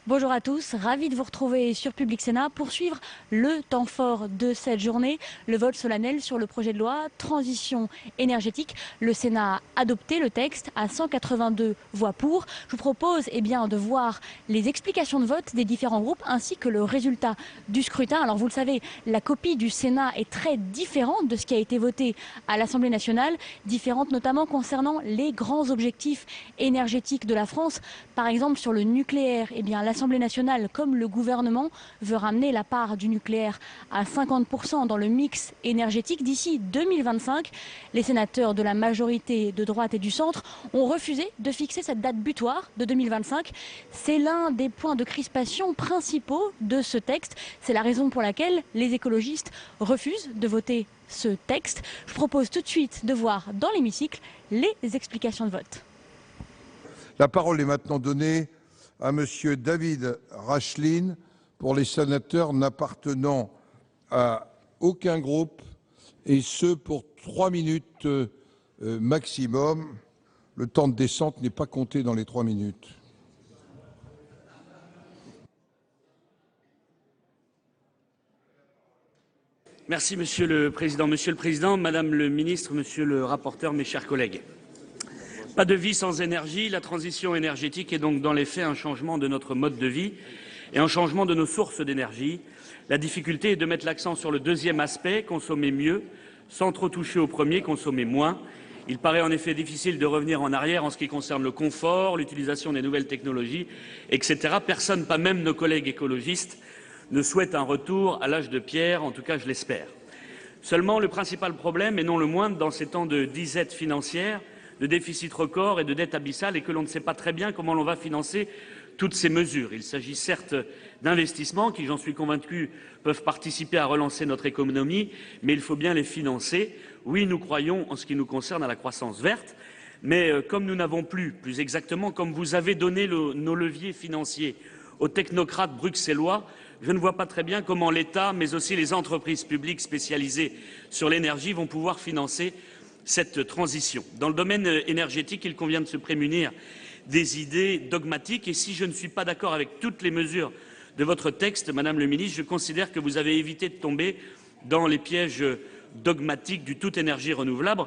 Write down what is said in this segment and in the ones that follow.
Bonjour à tous, ravi de vous retrouver sur Public Sénat pour suivre le temps fort de cette journée, le vote solennel sur le projet de loi Transition énergétique. Le Sénat a adopté le texte à 182 voix pour. Je vous propose de voir les explications de vote des différents groupes ainsi que le résultat du scrutin. Alors vous le savez, la copie du Sénat est très différente de ce qui a été voté à l'Assemblée nationale, différente notamment concernant les grands objectifs énergétiques de la France. Par exemple sur le nucléaire, l'Assemblée nationale, comme le gouvernement, veut ramener la part du nucléaire à 50% dans le mix énergétique d'ici 2025. Les sénateurs de la majorité de droite et du centre ont refusé de fixer cette date butoir de 2025. C'est l'un des points de crispation principaux de ce texte. C'est la raison pour laquelle les écologistes refusent de voter ce texte. Je propose tout de suite de voir dans l'hémicycle les explications de vote. La parole est maintenant donnée à Monsieur David Rachline pour les sénateurs n'appartenant à aucun groupe, et ce pour 3 minutes maximum. Le temps de descente n'est pas compté dans les 3 minutes. Merci Monsieur le Président, Madame le Ministre, Monsieur le rapporteur, mes chers collègues. Pas de vie sans énergie. La transition énergétique est donc dans les faits un changement de notre mode de vie et un changement de nos sources d'énergie. La difficulté est de mettre l'accent sur le deuxième aspect, consommer mieux, sans trop toucher au premier, consommer moins. Il paraît en effet difficile de revenir en arrière en ce qui concerne le confort, l'utilisation des nouvelles technologies, etc. Personne, pas même nos collègues écologistes, ne souhaite un retour à l'âge de pierre, en tout cas je l'espère. Seulement, le principal problème, et non le moindre dans ces temps de disette financière, de déficit record et de dette abyssale, et que l'on ne sait pas très bien comment l'on va financer toutes ces mesures. Il s'agit certes d'investissements qui, j'en suis convaincu, peuvent participer à relancer notre économie, mais il faut bien les financer. Oui, nous croyons, en ce qui nous concerne, à la croissance verte, mais comme nous n'avons plus exactement, comme vous avez donné nos leviers financiers aux technocrates bruxellois, je ne vois pas très bien comment l'État, mais aussi les entreprises publiques spécialisées sur l'énergie vont pouvoir financer cette transition. Dans le domaine énergétique, il convient de se prémunir des idées dogmatiques. Et si je ne suis pas d'accord avec toutes les mesures de votre texte, Madame le Ministre, je considère que vous avez évité de tomber dans les pièges dogmatiques du toute énergie renouvelable.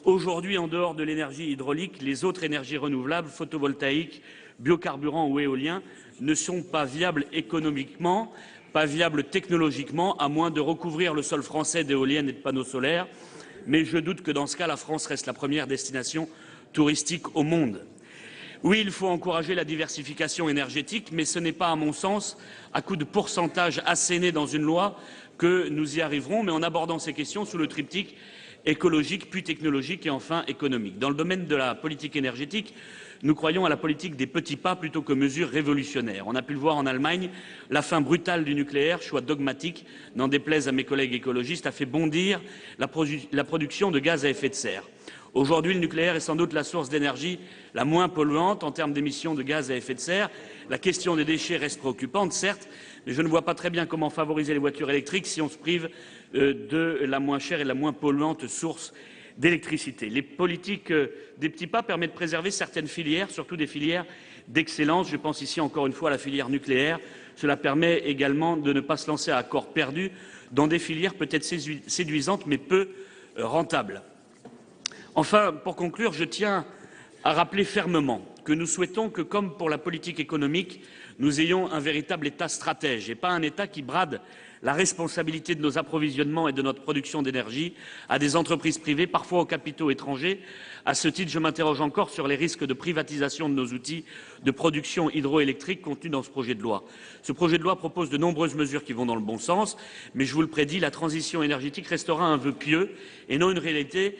Aujourd'hui, en dehors de l'énergie hydraulique, les autres énergies renouvelables, photovoltaïques, biocarburants ou éoliens, ne sont pas viables économiquement, pas viables technologiquement, à moins de recouvrir le sol français d'éoliennes et de panneaux solaires. Mais je doute que dans ce cas, la France reste la première destination touristique au monde. Oui, il faut encourager la diversification énergétique, mais ce n'est pas, à mon sens, à coup de pourcentage asséné dans une loi que nous y arriverons, mais en abordant ces questions sous le triptyque écologique, puis technologique et enfin économique. Dans le domaine de la politique énergétique, nous croyons à la politique des petits pas plutôt que mesures révolutionnaires. On a pu le voir en Allemagne, la fin brutale du nucléaire, choix dogmatique, n'en déplaise à mes collègues écologistes, a fait bondir la production de gaz à effet de serre. Aujourd'hui, le nucléaire est sans doute la source d'énergie la moins polluante en termes d'émissions de gaz à effet de serre. La question des déchets reste préoccupante, certes, mais je ne vois pas très bien comment favoriser les voitures électriques si on se prive de la moins chère et la moins polluante source d'électricité. Les politiques des petits pas permettent de préserver certaines filières, surtout des filières d'excellence. Je pense ici encore une fois à la filière nucléaire. Cela permet également de ne pas se lancer à corps perdu dans des filières peut-être séduisantes mais peu rentables. Enfin, pour conclure, je tiens à rappeler fermement que nous souhaitons que, comme pour la politique économique, nous ayons un véritable État stratège et pas un État qui brade la responsabilité de nos approvisionnements et de notre production d'énergie à des entreprises privées, parfois aux capitaux étrangers. À ce titre, je m'interroge encore sur les risques de privatisation de nos outils de production hydroélectrique contenus dans ce projet de loi. Ce projet de loi propose de nombreuses mesures qui vont dans le bon sens, mais je vous le prédis, la transition énergétique restera un vœu pieux et non une réalité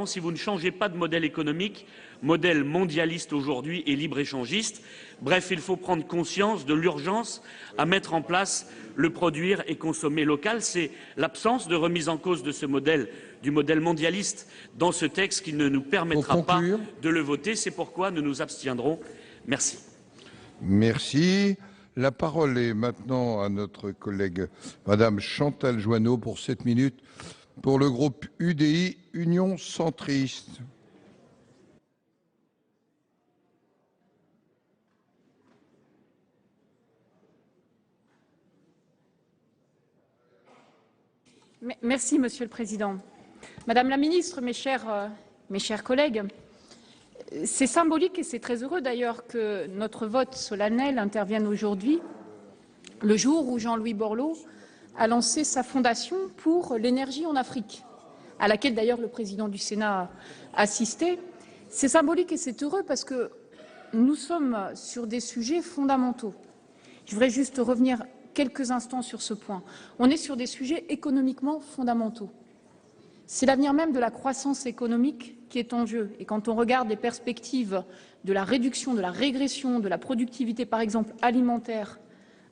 si vous ne changez pas de modèle économique, modèle mondialiste aujourd'hui et libre-échangiste. Bref, il faut prendre conscience de l'urgence à mettre en place le produire et consommer local. C'est l'absence de remise en cause de ce modèle, du modèle mondialiste, dans ce texte qui ne nous permettra pas de le voter. C'est pourquoi nous nous abstiendrons. Merci. Merci. La parole est maintenant à notre collègue Madame Chantal Jouanneau pour 7 minutes pour le groupe UDI, Union centriste. Merci, Monsieur le Président. Madame la Ministre, mes chers collègues, c'est symbolique et c'est très heureux d'ailleurs que notre vote solennel intervienne aujourd'hui, le jour où Jean-Louis Borloo a lancé sa fondation pour l'énergie en Afrique, à laquelle d'ailleurs le président du Sénat a assisté. C'est symbolique et c'est heureux parce que nous sommes sur des sujets fondamentaux. Je voudrais juste revenir quelques instants sur ce point. On est sur des sujets économiquement fondamentaux. C'est l'avenir même de la croissance économique qui est en jeu. Et quand on regarde les perspectives de la réduction, de la régression, de la productivité, par exemple alimentaire,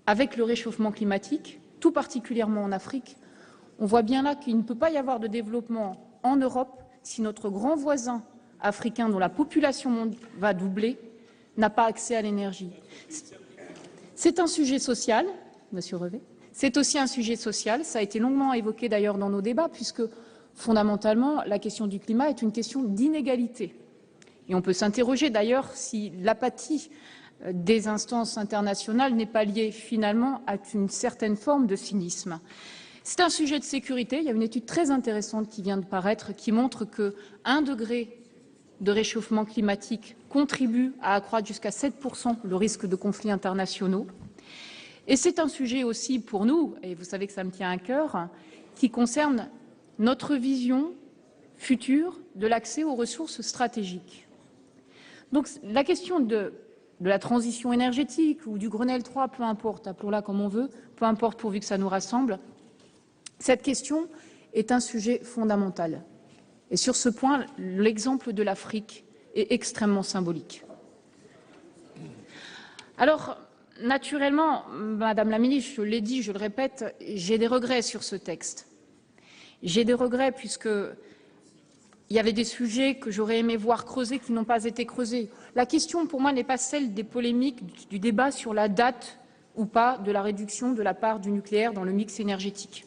avec le réchauffement climatique, tout particulièrement en Afrique, on voit bien là qu'il ne peut pas y avoir de développement en Europe si notre grand voisin africain, dont la population va doubler, n'a pas accès à l'énergie. C'est un sujet social, Monsieur Revet, c'est aussi un sujet social, ça a été longuement évoqué d'ailleurs dans nos débats, puisque fondamentalement, la question du climat est une question d'inégalité. Et on peut s'interroger d'ailleurs si l'apathie des instances internationales n'est pas liée finalement à une certaine forme de cynisme. C'est un sujet de sécurité. Il y a une étude très intéressante qui vient de paraître qui montre que 1 degré de réchauffement climatique contribue à accroître jusqu'à 7% le risque de conflits internationaux. Et c'est un sujet aussi pour nous, et vous savez que ça me tient à cœur, qui concerne notre vision future de l'accès aux ressources stratégiques. Donc la question de la transition énergétique ou du Grenelle 3, peu importe, appelons-la comme on veut, peu importe pourvu que ça nous rassemble, cette question est un sujet fondamental. Et sur ce point, l'exemple de l'Afrique est extrêmement symbolique. Alors, naturellement, Madame la Ministre, je l'ai dit, je le répète, j'ai des regrets sur ce texte. J'ai des regrets puisqu'il y avait des sujets que j'aurais aimé voir creusés qui n'ont pas été creusés. La question, pour moi, n'est pas celle des polémiques, du débat sur la date ou pas de la réduction de la part du nucléaire dans le mix énergétique.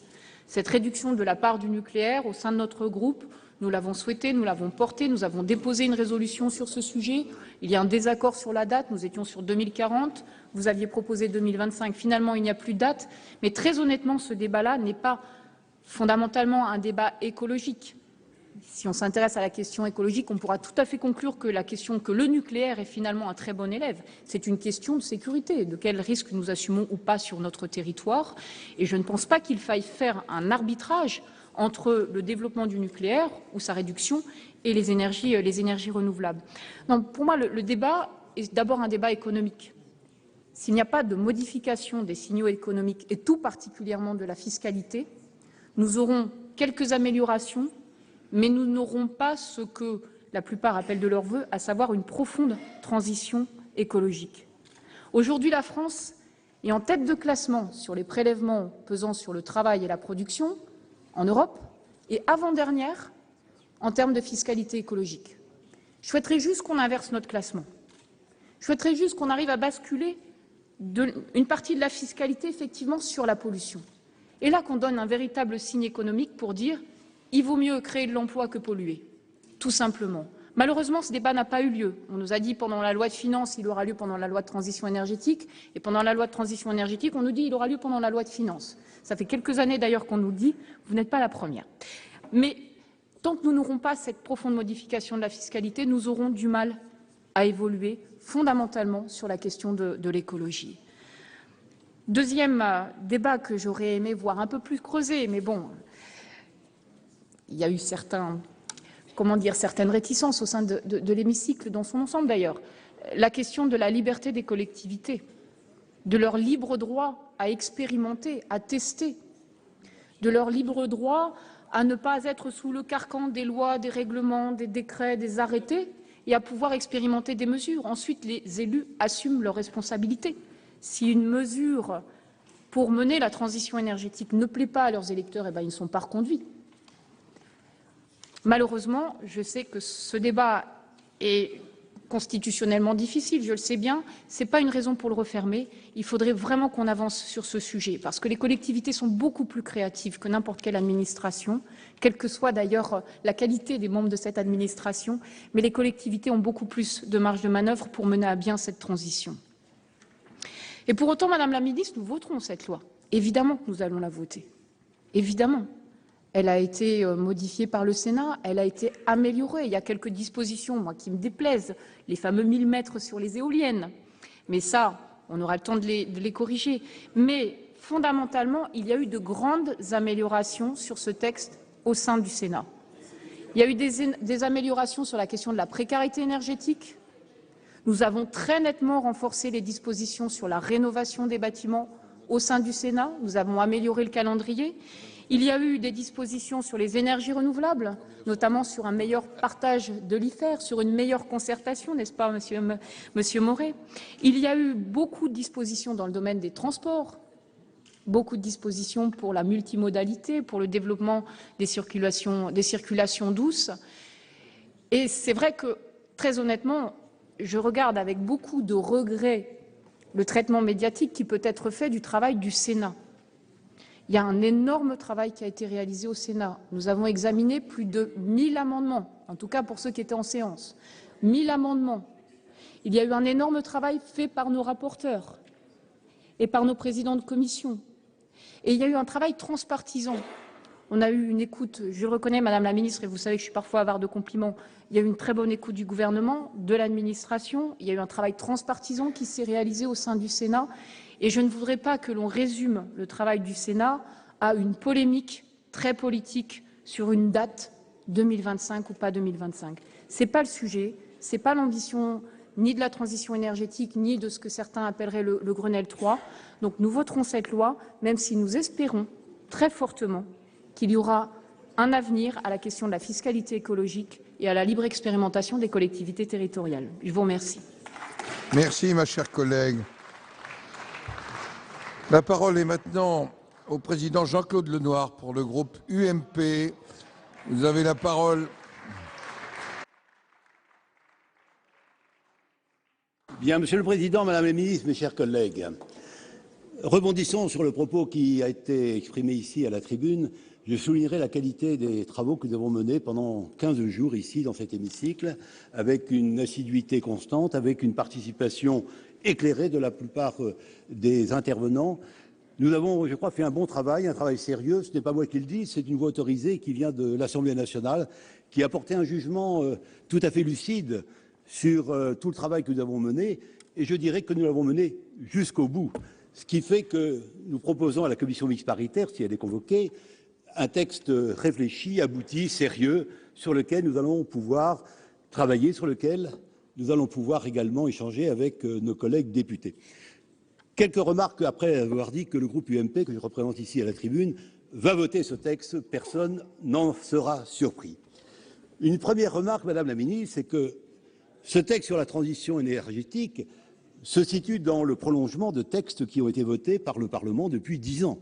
Cette réduction de la part du nucléaire, au sein de notre groupe, nous l'avons souhaité, nous l'avons porté, nous avons déposé une résolution sur ce sujet. Il y a un désaccord sur la date, nous étions sur 2040, vous aviez proposé 2025, finalement il n'y a plus de date. Mais très honnêtement, ce débat-là n'est pas fondamentalement un débat écologique. Si on s'intéresse à la question écologique, on pourra tout à fait conclure que la question que le nucléaire est finalement un très bon élève. C'est une question de sécurité, de quel risque nous assumons ou pas sur notre territoire. Et je ne pense pas qu'il faille faire un arbitrage entre le développement du nucléaire ou sa réduction et les énergies renouvelables. Non, pour moi, le débat est d'abord un débat économique. S'il n'y a pas de modification des signaux économiques, et tout particulièrement de la fiscalité, nous aurons quelques améliorations, mais nous n'aurons pas ce que la plupart appellent de leur vœu, à savoir une profonde transition écologique. Aujourd'hui, la France est en tête de classement sur les prélèvements pesant sur le travail et la production en Europe et avant-dernière en termes de fiscalité écologique. Je souhaiterais juste qu'on inverse notre classement. Je souhaiterais juste qu'on arrive à basculer une partie de la fiscalité effectivement sur la pollution. Et là qu'on donne un véritable signe économique pour dire il vaut mieux créer de l'emploi que polluer, tout simplement. Malheureusement, ce débat n'a pas eu lieu. On nous a dit pendant la loi de finances, il aura lieu pendant la loi de transition énergétique, et pendant la loi de transition énergétique, on nous dit il aura lieu pendant la loi de finances. Ça fait quelques années d'ailleurs qu'on nous dit, vous n'êtes pas la première. Mais tant que nous n'aurons pas cette profonde modification de la fiscalité, nous aurons du mal à évoluer fondamentalement sur la question de l'écologie. Deuxième débat que j'aurais aimé voir un peu plus creusé, mais bon, il y a eu certaines réticences au sein de l'hémicycle, dans son ensemble d'ailleurs. La question de la liberté des collectivités, de leur libre droit à expérimenter, à tester, de leur libre droit à ne pas être sous le carcan des lois, des règlements, des décrets, des arrêtés, et à pouvoir expérimenter des mesures. Ensuite, les élus assument leurs responsabilités. Si une mesure pour mener la transition énergétique ne plaît pas à leurs électeurs, ils ne sont pas reconduits. Malheureusement, je sais que ce débat est constitutionnellement difficile, je le sais bien, ce n'est pas une raison pour le refermer. Il faudrait vraiment qu'on avance sur ce sujet, parce que les collectivités sont beaucoup plus créatives que n'importe quelle administration, quelle que soit d'ailleurs la qualité des membres de cette administration, mais les collectivités ont beaucoup plus de marge de manœuvre pour mener à bien cette transition. Et pour autant, Madame la Ministre, nous voterons cette loi. Évidemment que nous allons la voter. Évidemment. Elle a été modifiée par le Sénat, elle a été améliorée. Il y a quelques dispositions, moi, qui me déplaisent, les fameux 1000 mètres sur les éoliennes. Mais ça, on aura le temps de les corriger. Mais fondamentalement, il y a eu de grandes améliorations sur ce texte au sein du Sénat. Il y a eu des améliorations sur la question de la précarité énergétique. Nous avons très nettement renforcé les dispositions sur la rénovation des bâtiments au sein du Sénat. Nous avons amélioré le calendrier. Il y a eu des dispositions sur les énergies renouvelables, notamment sur un meilleur partage de l'IFER, sur une meilleure concertation, n'est-ce pas, Monsieur Moret? Il y a eu beaucoup de dispositions dans le domaine des transports, beaucoup de dispositions pour la multimodalité, pour le développement des circulations douces. Et c'est vrai que, très honnêtement, je regarde avec beaucoup de regret le traitement médiatique qui peut être fait du travail du Sénat. Il y a un énorme travail qui a été réalisé au Sénat. Nous avons examiné plus de 1000 amendements, en tout cas pour ceux qui étaient en séance. 1000 amendements. Il y a eu un énorme travail fait par nos rapporteurs et par nos présidents de commission. Et il y a eu un travail transpartisan. On a eu une écoute, je reconnais, Madame la Ministre, et vous savez que je suis parfois avare de compliments, il y a eu une très bonne écoute du gouvernement, de l'administration, il y a eu un travail transpartisan qui s'est réalisé au sein du Sénat. Et je ne voudrais pas que l'on résume le travail du Sénat à une polémique très politique sur une date 2025 ou pas 2025. Ce n'est pas le sujet, ce n'est pas l'ambition ni de la transition énergétique, ni de ce que certains appelleraient le Grenelle 3. Donc nous voterons cette loi, même si nous espérons très fortement qu'il y aura un avenir à la question de la fiscalité écologique et à la libre expérimentation des collectivités territoriales. Je vous remercie. Merci, ma chère collègue. La parole est maintenant au président Jean-Claude Lenoir pour le groupe UMP. Vous avez la parole. Bien, Monsieur le Président, Madame la Ministre, mes chers collègues, rebondissons sur le propos qui a été exprimé ici à la tribune. Je soulignerai la qualité des travaux que nous avons menés pendant 15 jours ici dans cet hémicycle, avec une assiduité constante, avec une participation éclairée de la plupart des intervenants. Nous avons, je crois, fait un bon travail, un travail sérieux. Ce n'est pas moi qui le dis, c'est une voix autorisée qui vient de l'Assemblée nationale, qui a porté un jugement tout à fait lucide sur tout le travail que nous avons mené. Et je dirais que nous l'avons mené jusqu'au bout. Ce qui fait que nous proposons à la commission mixte paritaire, si elle est convoquée, un texte réfléchi, abouti, sérieux, sur lequel nous allons pouvoir travailler, sur lequel nous allons pouvoir également échanger avec nos collègues députés. Quelques remarques après avoir dit que le groupe UMP, que je représente ici à la tribune, va voter ce texte. Personne n'en sera surpris. Une première remarque, Madame la Ministre, c'est que ce texte sur la transition énergétique se situe dans le prolongement de textes qui ont été votés par le Parlement depuis 10 ans.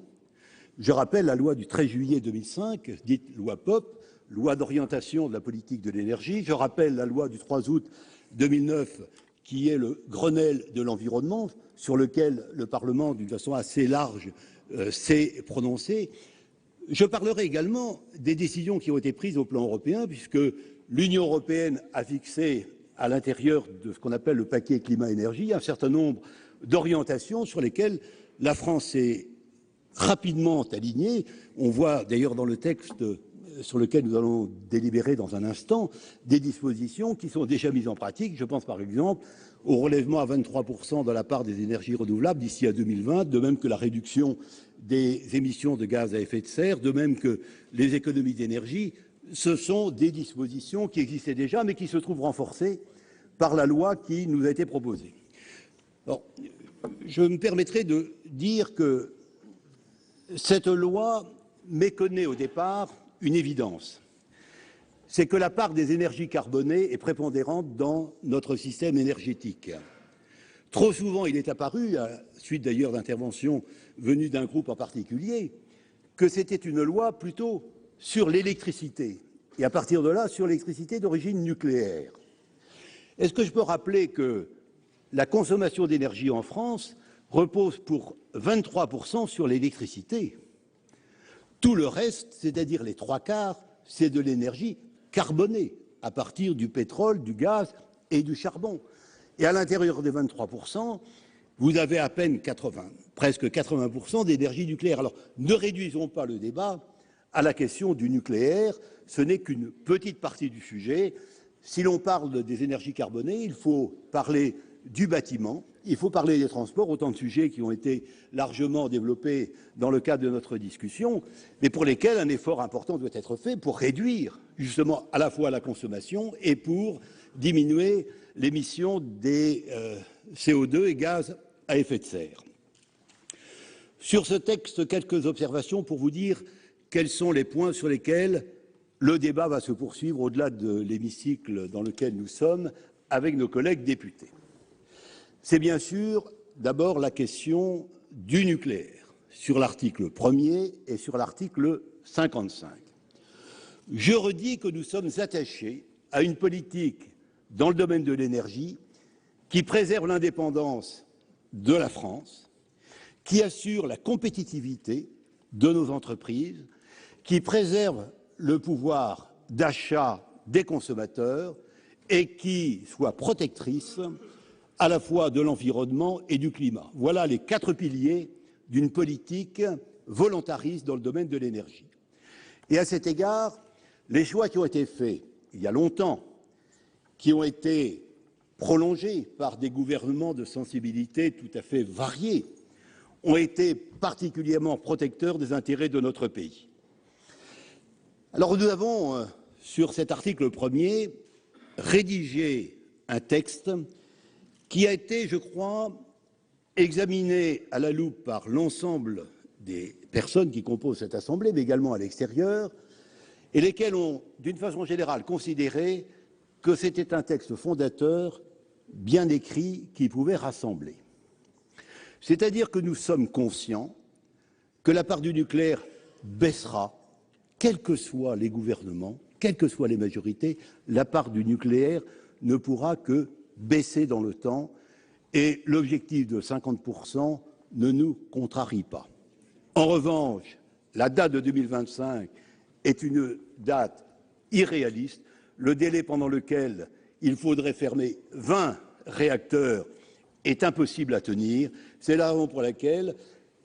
Je rappelle la loi du 13 juillet 2005, dite loi POP, loi d'orientation de la politique de l'énergie. Je rappelle la loi du 3 août 2009, qui est le Grenelle de l'environnement, sur lequel le Parlement, d'une façon assez large, s'est prononcé. Je parlerai également des décisions qui ont été prises au plan européen, puisque l'Union européenne a fixé à l'intérieur de ce qu'on appelle le paquet climat-énergie un certain nombre d'orientations sur lesquelles la France est rapidement alignée. On voit d'ailleurs dans le texte sur lequel nous allons délibérer dans un instant, des dispositions qui sont déjà mises en pratique. Je pense par exemple au relèvement à 23% de la part des énergies renouvelables d'ici à 2020, de même que la réduction des émissions de gaz à effet de serre, de même que les économies d'énergie. Ce sont des dispositions qui existaient déjà, mais qui se trouvent renforcées par la loi qui nous a été proposée. Alors, je me permettrai de dire que cette loi méconnaît au départ une évidence, c'est que la part des énergies carbonées est prépondérante dans notre système énergétique. Trop souvent, il est apparu, à la suite d'ailleurs d'interventions venues d'un groupe en particulier, que c'était une loi plutôt sur l'électricité, et à partir de là, sur l'électricité d'origine nucléaire. Est-ce que je peux rappeler que la consommation d'énergie en France repose pour 23% sur l'électricité? Tout le reste, c'est-à-dire les 3/4, c'est de l'énergie carbonée, à partir du pétrole, du gaz et du charbon. Et à l'intérieur des 23%, vous avez à peine presque 80% d'énergie nucléaire. Alors, ne réduisons pas le débat à la question du nucléaire, ce n'est qu'une petite partie du sujet. Si l'on parle des énergies carbonées, il faut parler du bâtiment, il faut parler des transports, autant de sujets qui ont été largement développés dans le cadre de notre discussion, mais pour lesquels un effort important doit être fait pour réduire justement à la fois la consommation et pour diminuer l'émission des CO2 et gaz à effet de serre. Sur ce texte, quelques observations pour vous dire quels sont les points sur lesquels le débat va se poursuivre au-delà de l'hémicycle dans lequel nous sommes avec nos collègues députés. C'est bien sûr d'abord la question du nucléaire, sur l'article 1er et sur l'article 55. Je redis que nous sommes attachés à une politique dans le domaine de l'énergie qui préserve l'indépendance de la France, qui assure la compétitivité de nos entreprises, qui préserve le pouvoir d'achat des consommateurs et qui soit protectrice à la fois de l'environnement et du climat. Voilà les 4 piliers d'une politique volontariste dans le domaine de l'énergie. Et à cet égard, les choix qui ont été faits il y a longtemps, qui ont été prolongés par des gouvernements de sensibilités tout à fait variées, ont été particulièrement protecteurs des intérêts de notre pays. Alors nous avons, sur cet article 1er, rédigé un texte qui a été, je crois, examiné à la loupe par l'ensemble des personnes qui composent cette Assemblée, mais également à l'extérieur, et lesquelles ont, d'une façon générale, considéré que c'était un texte fondateur, bien écrit, qui pouvait rassembler. C'est-à-dire que nous sommes conscients que la part du nucléaire baissera, quels que soient les gouvernements, quelles que soient les majorités, la part du nucléaire ne pourra que baisser dans le temps et l'objectif de 50% ne nous contrarie pas. En revanche, la date de 2025 est une date irréaliste. Le délai pendant lequel il faudrait fermer 20 réacteurs est impossible à tenir. C'est la raison pour laquelle,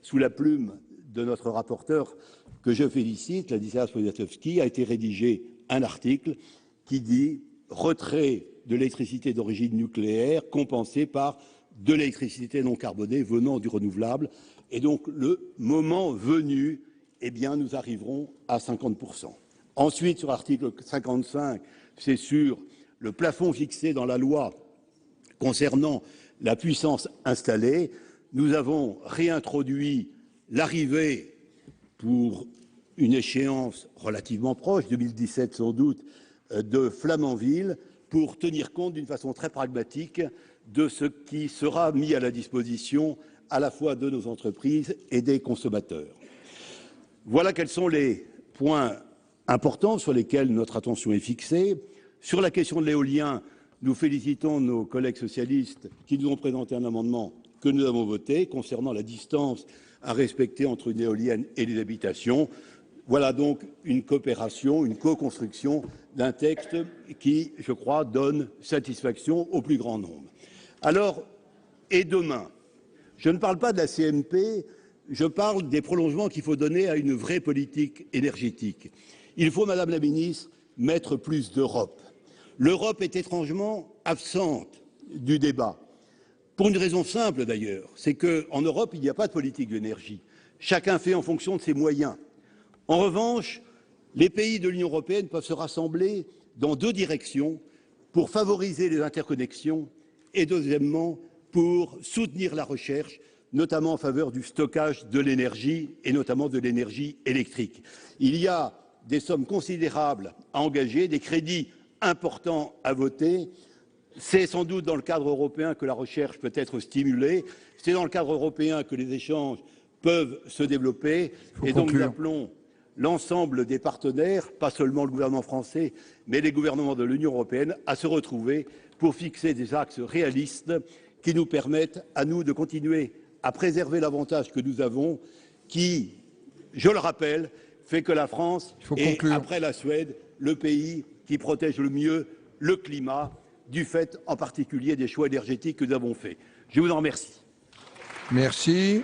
sous la plume de notre rapporteur, que je félicite, Ladislas Poniatowski, a été rédigé un article qui dit « Retrait de l'électricité d'origine nucléaire compensé par de l'électricité non carbonée venant du renouvelable ». Et donc, le moment venu, eh bien, nous arriverons à 50%. Ensuite, sur l'article 55, c'est sur le plafond fixé dans la loi concernant la puissance installée. Nous avons réintroduit l'arrivée pour une échéance relativement proche, 2017 sans doute, de Flamanville, pour tenir compte d'une façon très pragmatique de ce qui sera mis à la disposition à la fois de nos entreprises et des consommateurs. Voilà quels sont les points importants sur lesquels notre attention est fixée. Sur la question de l'éolien, nous félicitons nos collègues socialistes qui nous ont présenté un amendement que nous avons voté concernant la distance à respecter entre une éolienne et les habitations. Voilà donc une coopération, une co-construction d'un texte qui, je crois, donne satisfaction au plus grand nombre. Alors, et demain, je ne parle pas de la CMP, je parle des prolongements qu'il faut donner à une vraie politique énergétique. Il faut, Madame la Ministre, mettre plus d'Europe. L'Europe est étrangement absente du débat, pour une raison simple d'ailleurs, c'est qu'en Europe, il n'y a pas de politique d'énergie. Chacun fait en fonction de ses moyens. En revanche, les pays de l'Union européenne peuvent se rassembler dans 2 directions pour favoriser les interconnexions et, deuxièmement, pour soutenir la recherche, notamment en faveur du stockage de l'énergie et notamment de l'énergie électrique. Il y a des sommes considérables à engager, des crédits importants à voter. C'est sans doute dans le cadre européen que la recherche peut être stimulée, c'est dans le cadre européen que les échanges peuvent se développer et donc nous appelons l'ensemble des partenaires, pas seulement le gouvernement français, mais les gouvernements de l'Union européenne, à se retrouver pour fixer des axes réalistes qui nous permettent, à nous, de continuer à préserver l'avantage que nous avons, qui, je le rappelle, fait que la France est, après la Suède, le pays qui protège le mieux le climat, du fait en particulier des choix énergétiques que nous avons faits. Je vous en remercie. Merci.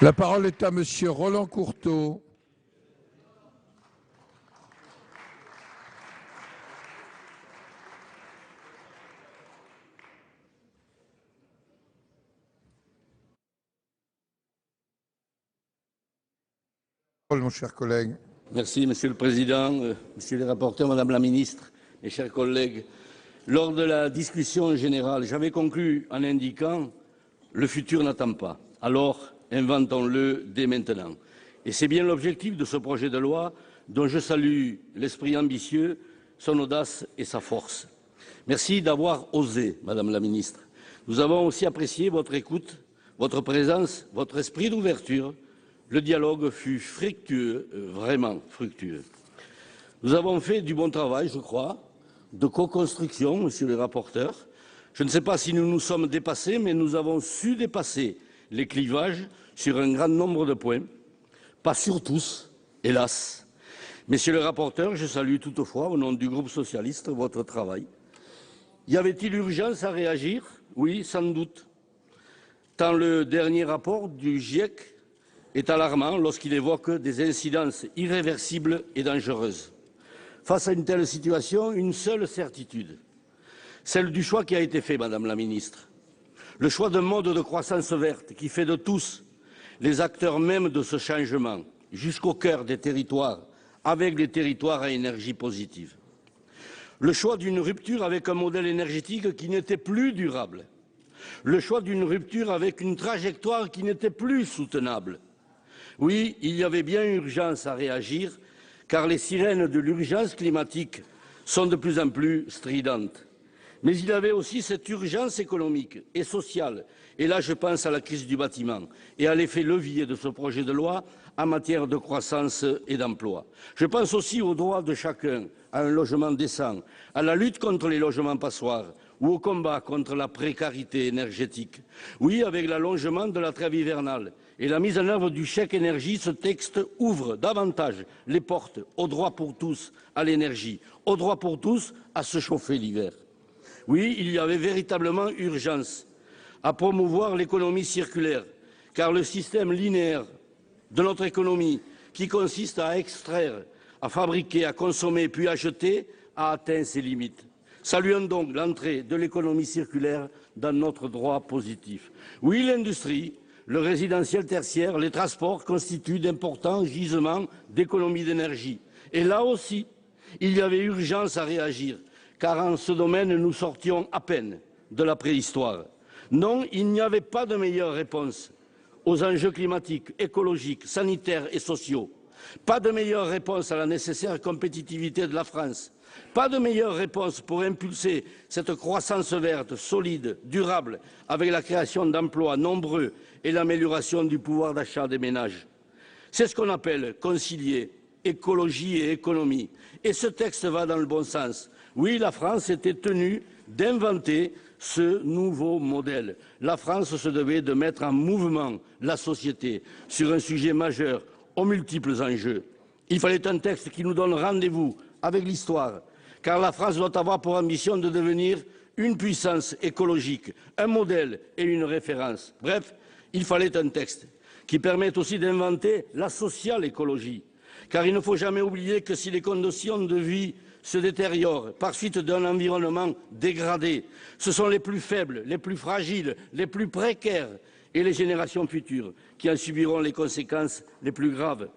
La parole est à Monsieur Roland Courteau. Mon cher collègue. Merci, Monsieur le Président, Monsieur les rapporteurs, Madame la Ministre, mes chers collègues. Lors de la discussion générale, j'avais conclu en indiquant « le futur n'attend pas, alors inventons-le dès maintenant ». Et c'est bien l'objectif de ce projet de loi dont je salue l'esprit ambitieux, son audace et sa force. Merci d'avoir osé, Madame la Ministre. Nous avons aussi apprécié votre écoute, votre présence, votre esprit d'ouverture. Le dialogue fut fructueux, vraiment fructueux. Nous avons fait du bon travail, je crois, de co-construction, monsieur le rapporteur. Je ne sais pas si nous nous sommes dépassés, mais nous avons su dépasser les clivages sur un grand nombre de points. Pas sur tous, hélas. Monsieur le rapporteur, je salue toutefois, au nom du groupe socialiste, votre travail. Y avait-il urgence à réagir? Oui, sans doute. Tant le dernier rapport du GIEC est alarmant lorsqu'il évoque des incidences irréversibles et dangereuses. Face à une telle situation, une seule certitude, celle du choix qui a été fait, Madame la Ministre. Le choix d'un mode de croissance verte qui fait de tous les acteurs mêmes de ce changement, jusqu'au cœur des territoires, avec des territoires à énergie positive. Le choix d'une rupture avec un modèle énergétique qui n'était plus durable. Le choix d'une rupture avec une trajectoire qui n'était plus soutenable. Oui, il y avait bien urgence à réagir, car les sirènes de l'urgence climatique sont de plus en plus stridentes. Mais il y avait aussi cette urgence économique et sociale, et là je pense à la crise du bâtiment et à l'effet levier de ce projet de loi en matière de croissance et d'emploi. Je pense aussi au droit de chacun à un logement décent, à la lutte contre les logements passoires ou au combat contre la précarité énergétique. Oui, avec l'allongement de la trêve hivernale et la mise en œuvre du chèque énergie, ce texte ouvre davantage les portes au droit pour tous à l'énergie, au droit pour tous à se chauffer l'hiver. Oui, il y avait véritablement urgence à promouvoir l'économie circulaire, car le système linéaire de notre économie, qui consiste à extraire, à fabriquer, à consommer puis à jeter, a atteint ses limites. Saluons donc l'entrée de l'économie circulaire dans notre droit positif. Oui, l'industrie, le résidentiel tertiaire, les transports constituent d'importants gisements d'économie d'énergie. Et là aussi, il y avait urgence à réagir, car en ce domaine, nous sortions à peine de la préhistoire. Non, il n'y avait pas de meilleure réponse aux enjeux climatiques, écologiques, sanitaires et sociaux. Pas de meilleure réponse à la nécessaire compétitivité de la France. Pas de meilleure réponse pour impulser cette croissance verte, solide, durable, avec la création d'emplois nombreux et l'amélioration du pouvoir d'achat des ménages. C'est ce qu'on appelle concilier écologie et économie. Et ce texte va dans le bon sens. Oui, la France était tenue d'inventer ce nouveau modèle. La France se devait de mettre en mouvement la société sur un sujet majeur aux multiples enjeux. Il fallait un texte qui nous donne rendez-vous avec l'histoire, car la France doit avoir pour ambition de devenir une puissance écologique, un modèle et une référence. Bref, il fallait un texte qui permette aussi d'inventer la sociale écologie, car il ne faut jamais oublier que si les conditions de vie se détériorent par suite d'un environnement dégradé, ce sont les plus faibles, les plus fragiles, les plus précaires et les générations futures qui en subiront les conséquences les plus graves.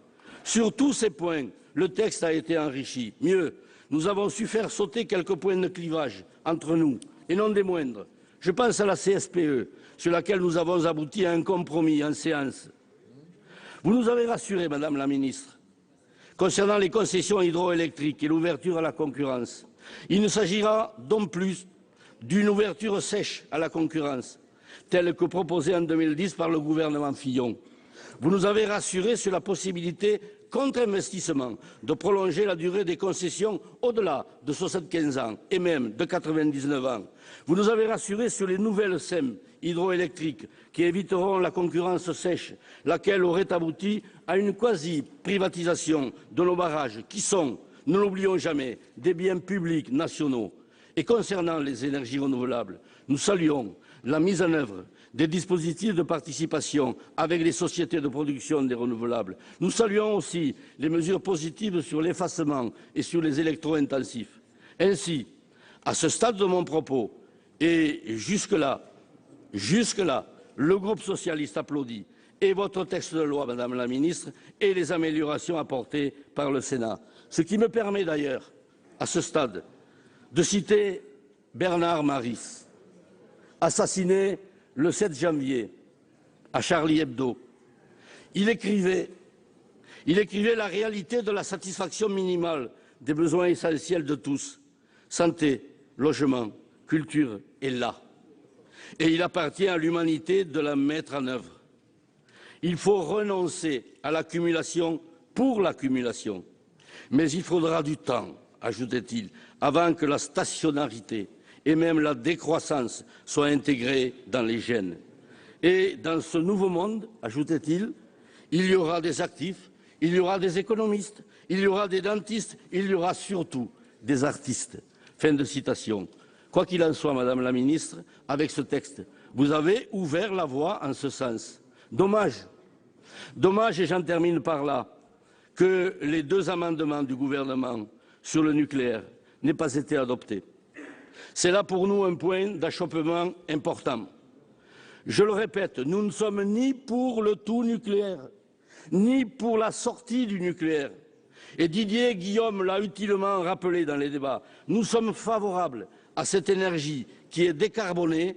Sur tous ces points, le texte a été enrichi. Mieux, nous avons su faire sauter quelques points de clivage entre nous, et non des moindres. Je pense à la CSPE, sur laquelle nous avons abouti à un compromis en séance. Vous nous avez rassurés, Madame la Ministre, concernant les concessions hydroélectriques et l'ouverture à la concurrence. Il ne s'agira donc plus d'une ouverture sèche à la concurrence, telle que proposée en 2010 par le gouvernement Fillon. Vous nous avez rassurés sur la possibilité, contre investissement, de prolonger la durée des concessions au-delà de 75 ans et même de 99 ans. Vous nous avez rassurés sur les nouvelles SEM hydroélectriques qui éviteront la concurrence sèche, laquelle aurait abouti à une quasi-privatisation de nos barrages qui sont, ne l'oublions jamais, des biens publics nationaux. Et concernant les énergies renouvelables, nous saluons la mise en œuvre des dispositifs de participation avec les sociétés de production des renouvelables. Nous saluons aussi les mesures positives sur l'effacement et sur les électro-intensifs. Ainsi, à ce stade de mon propos, et jusque-là, le groupe socialiste applaudit et votre texte de loi, Madame la Ministre, et les améliorations apportées par le Sénat. Ce qui me permet d'ailleurs, à ce stade, de citer Bernard Maris, assassiné le 7 janvier à Charlie Hebdo. Il écrivait la réalité de la satisfaction minimale des besoins essentiels de tous, santé, logement, culture est là. Et il appartient à l'humanité de la mettre en œuvre. Il faut renoncer à l'accumulation pour l'accumulation. Mais il faudra du temps, ajoutait-il, avant que la stationnarité et même la décroissance soient intégrées dans les gènes. Et dans ce nouveau monde, ajoutait-il, il y aura des actifs, il y aura des économistes, il y aura des dentistes, il y aura surtout des artistes. Fin de citation. Quoi qu'il en soit, Madame la Ministre, avec ce texte, vous avez ouvert la voie en ce sens. Dommage, et j'en termine par là, que les 2 amendements du gouvernement sur le nucléaire n'aient pas été adoptés. C'est là pour nous un point d'achoppement important. Je le répète, nous ne sommes ni pour le tout nucléaire, ni pour la sortie du nucléaire. Et Didier Guillaume l'a utilement rappelé dans les débats. Nous sommes favorables à cette énergie qui est décarbonée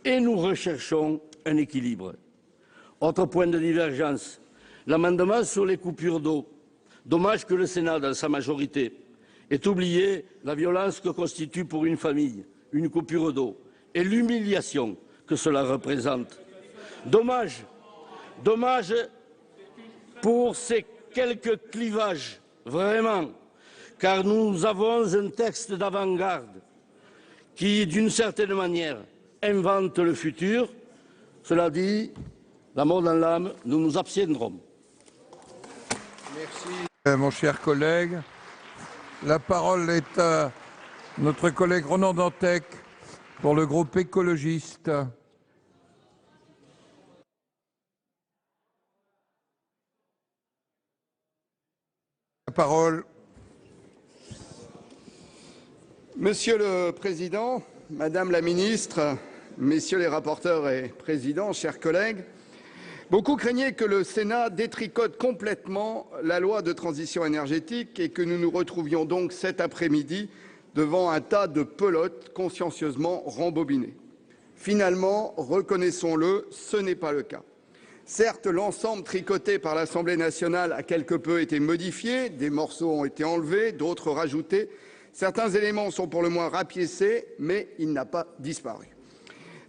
et nous recherchons un équilibre. Autre point de divergence, l'amendement sur les coupures d'eau. Dommage que le Sénat, dans sa majorité, ait oublié la violence que constitue pour une famille une coupure d'eau et l'humiliation que cela représente. Dommage pour ces quelques clivages, vraiment, car nous avons un texte d'avant-garde qui, d'une certaine manière, invente le futur. Cela dit, la mort dans l'âme, nous nous abstiendrons. Merci, mon cher collègue. La parole est à notre collègue Ronan Dantec pour le groupe écologiste. La parole. Monsieur le Président, Madame la Ministre, Messieurs les rapporteurs et présidents, chers collègues, beaucoup craignaient que le Sénat détricote complètement la loi de transition énergétique et que nous nous retrouvions donc cet après-midi devant un tas de pelotes consciencieusement rembobinées. Finalement, reconnaissons-le, ce n'est pas le cas. Certes, l'ensemble tricoté par l'Assemblée nationale a quelque peu été modifié, des morceaux ont été enlevés, d'autres rajoutés. Certains éléments sont pour le moins rapiécés, mais il n'a pas disparu.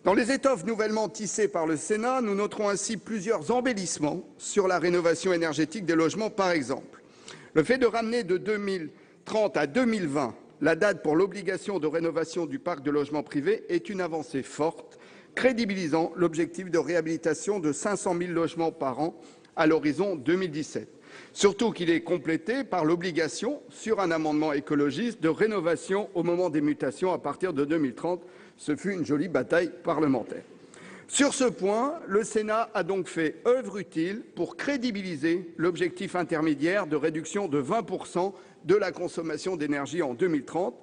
Dans les étoffes nouvellement tissées par le Sénat, nous noterons ainsi plusieurs embellissements sur la rénovation énergétique des logements, par exemple. Le fait de ramener de 2030 à 2020 la date pour l'obligation de rénovation du parc de logements privés est une avancée forte, crédibilisant l'objectif de réhabilitation de 500 000 logements par an à l'horizon 2017. Surtout qu'il est complété par l'obligation, sur un amendement écologiste, de rénovation au moment des mutations à partir de 2030. Ce fut une jolie bataille parlementaire. Sur ce point, le Sénat a donc fait œuvre utile pour crédibiliser l'objectif intermédiaire de réduction de 20% de la consommation d'énergie en 2030.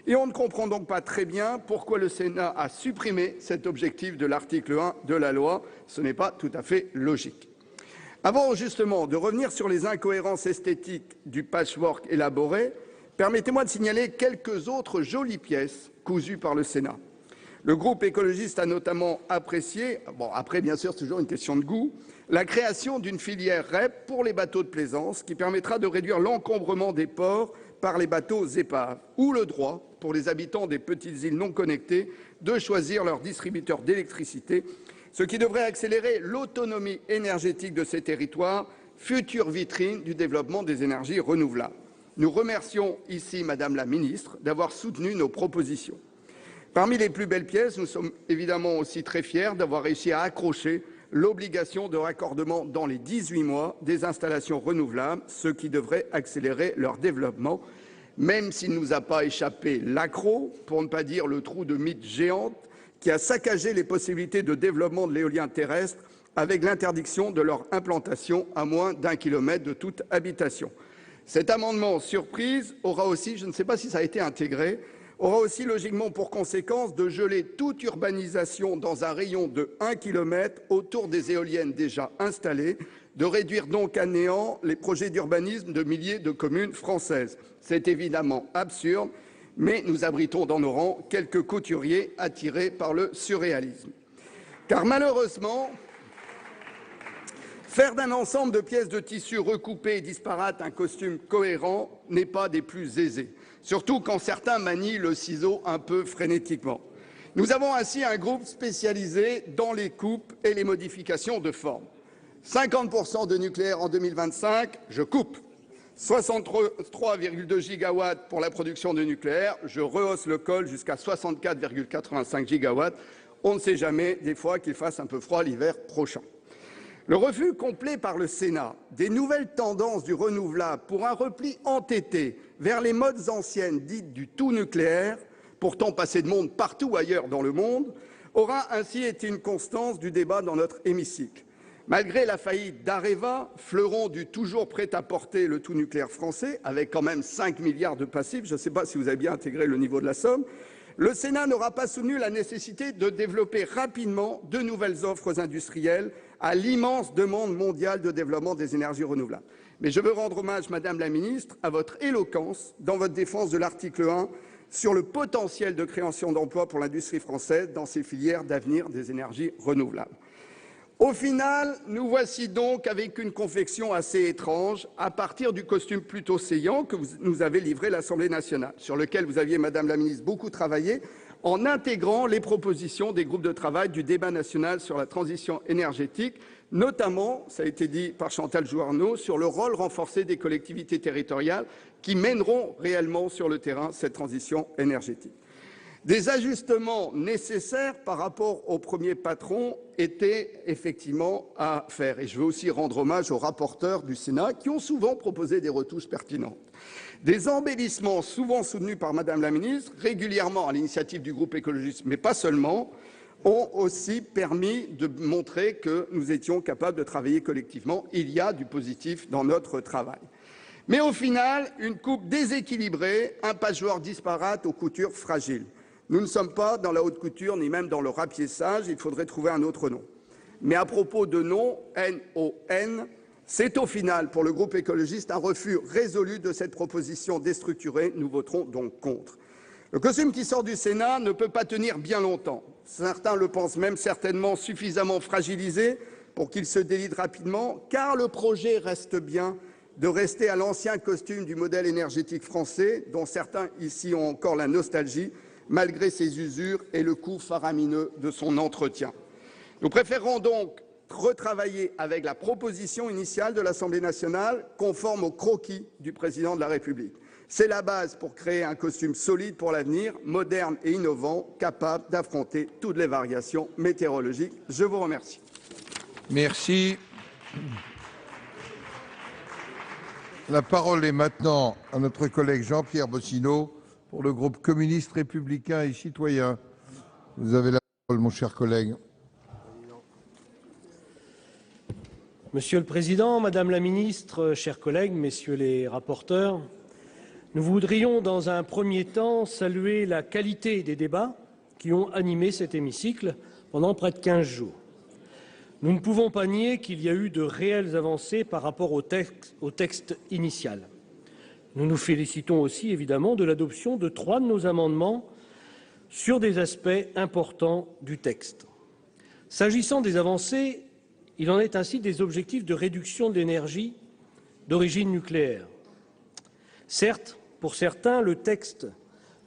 Et on ne comprend donc pas très bien pourquoi le Sénat a supprimé cet objectif de l'article 1 de la loi. Ce n'est pas tout à fait logique. Avant justement de revenir sur les incohérences esthétiques du patchwork élaboré, permettez-moi de signaler quelques autres jolies pièces cousues par le Sénat. Le groupe écologiste a notamment apprécié, après bien sûr c'est toujours une question de goût, la création d'une filière REP pour les bateaux de plaisance qui permettra de réduire l'encombrement des ports par les bateaux épaves, ou le droit pour les habitants des petites îles non connectées de choisir leur distributeur d'électricité ce qui devrait accélérer l'autonomie énergétique de ces territoires, future vitrine du développement des énergies renouvelables. Nous remercions ici Madame la Ministre d'avoir soutenu nos propositions. Parmi les plus belles pièces, nous sommes évidemment aussi très fiers d'avoir réussi à accrocher l'obligation de raccordement dans les 18 mois des installations renouvelables, ce qui devrait accélérer leur développement, même s'il ne nous a pas échappé l'accroc, pour ne pas dire le trou de mythe géante, qui a saccagé les possibilités de développement de l'éolien terrestre avec l'interdiction de leur implantation à moins d'1 kilomètre de toute habitation. Cet amendement surprise aura aussi, je ne sais pas si ça a été intégré, aura aussi logiquement pour conséquence de geler toute urbanisation dans un rayon de 1 kilomètre autour des éoliennes déjà installées, de réduire donc à néant les projets d'urbanisme de milliers de communes françaises. C'est évidemment absurde, mais nous abritons dans nos rangs quelques couturiers attirés par le surréalisme. Car malheureusement, faire d'un ensemble de pièces de tissu recoupées et disparates un costume cohérent n'est pas des plus aisés, surtout quand certains manient le ciseau un peu frénétiquement. Nous avons ainsi un groupe spécialisé dans les coupes et les modifications de forme. 50% de nucléaire en 2025, je coupe. 63,2 gigawatts pour la production de nucléaire, je rehausse le col jusqu'à 64,85 gigawatts. On ne sait jamais, des fois, qu'il fasse un peu froid l'hiver prochain. Le refus complet par le Sénat des nouvelles tendances du renouvelable pour un repli entêté vers les modes anciennes dites du tout nucléaire, pourtant passé de monde partout ailleurs dans le monde, aura ainsi été une constance du débat dans notre hémicycle. Malgré la faillite d'Areva, fleuron du toujours prêt à porter le tout nucléaire français, avec quand même 5 milliards de passifs, je ne sais pas si vous avez bien intégré le niveau de la somme, le Sénat n'aura pas soutenu la nécessité de développer rapidement de nouvelles offres industrielles à l'immense demande mondiale de développement des énergies renouvelables. Mais je veux rendre hommage, Madame la Ministre, à votre éloquence dans votre défense de l'article 1 sur le potentiel de création d'emplois pour l'industrie française dans ces filières d'avenir des énergies renouvelables. Au final, nous voici donc avec une confection assez étrange à partir du costume plutôt saillant que nous avez livré l'Assemblée nationale, sur lequel vous aviez, Madame la Ministre, beaucoup travaillé en intégrant les propositions des groupes de travail du débat national sur la transition énergétique, notamment, ça a été dit par Chantal Jouarneau, sur le rôle renforcé des collectivités territoriales qui mèneront réellement sur le terrain cette transition énergétique. Des ajustements nécessaires par rapport au premier patron étaient effectivement à faire. Et je veux aussi rendre hommage aux rapporteurs du Sénat qui ont souvent proposé des retouches pertinentes. Des embellissements souvent soutenus par Madame la Ministre, régulièrement à l'initiative du groupe écologiste, mais pas seulement, ont aussi permis de montrer que nous étions capables de travailler collectivement. Il y a du positif dans notre travail. Mais au final, une coupe déséquilibrée, un patchwork disparate aux coutures fragiles. Nous ne sommes pas dans la haute couture, ni même dans le rapiessage, il faudrait trouver un autre nom. Mais à propos de nom, N-O-N, c'est au final, pour le groupe écologiste, un refus résolu de cette proposition déstructurée. Nous voterons donc contre. Le costume qui sort du Sénat ne peut pas tenir bien longtemps. Certains le pensent même certainement suffisamment fragilisé pour qu'il se délite rapidement, car le projet reste bien de rester à l'ancien costume du modèle énergétique français, dont certains ici ont encore la nostalgie, malgré ses usures et le coût faramineux de son entretien. Nous préférons donc retravailler avec la proposition initiale de l'Assemblée nationale, conforme au croquis du président de la République. C'est la base pour créer un costume solide pour l'avenir, moderne et innovant, capable d'affronter toutes les variations météorologiques. Je vous remercie. Merci. La parole est maintenant à notre collègue Jean-Pierre Bossino pour le groupe communiste républicain et citoyen. Vous avez la parole, mon cher collègue. Monsieur le Président, Madame la Ministre, chers collègues, messieurs les rapporteurs, nous voudrions dans un premier temps saluer la qualité des débats qui ont animé cet hémicycle pendant près de 15 jours. Nous ne pouvons pas nier qu'il y a eu de réelles avancées par rapport au texte initial. Nous nous félicitons aussi évidemment de l'adoption de 3 de nos amendements sur des aspects importants du texte. S'agissant des avancées, il en est ainsi des objectifs de réduction de l'énergie d'origine nucléaire. Certes, pour certains, le texte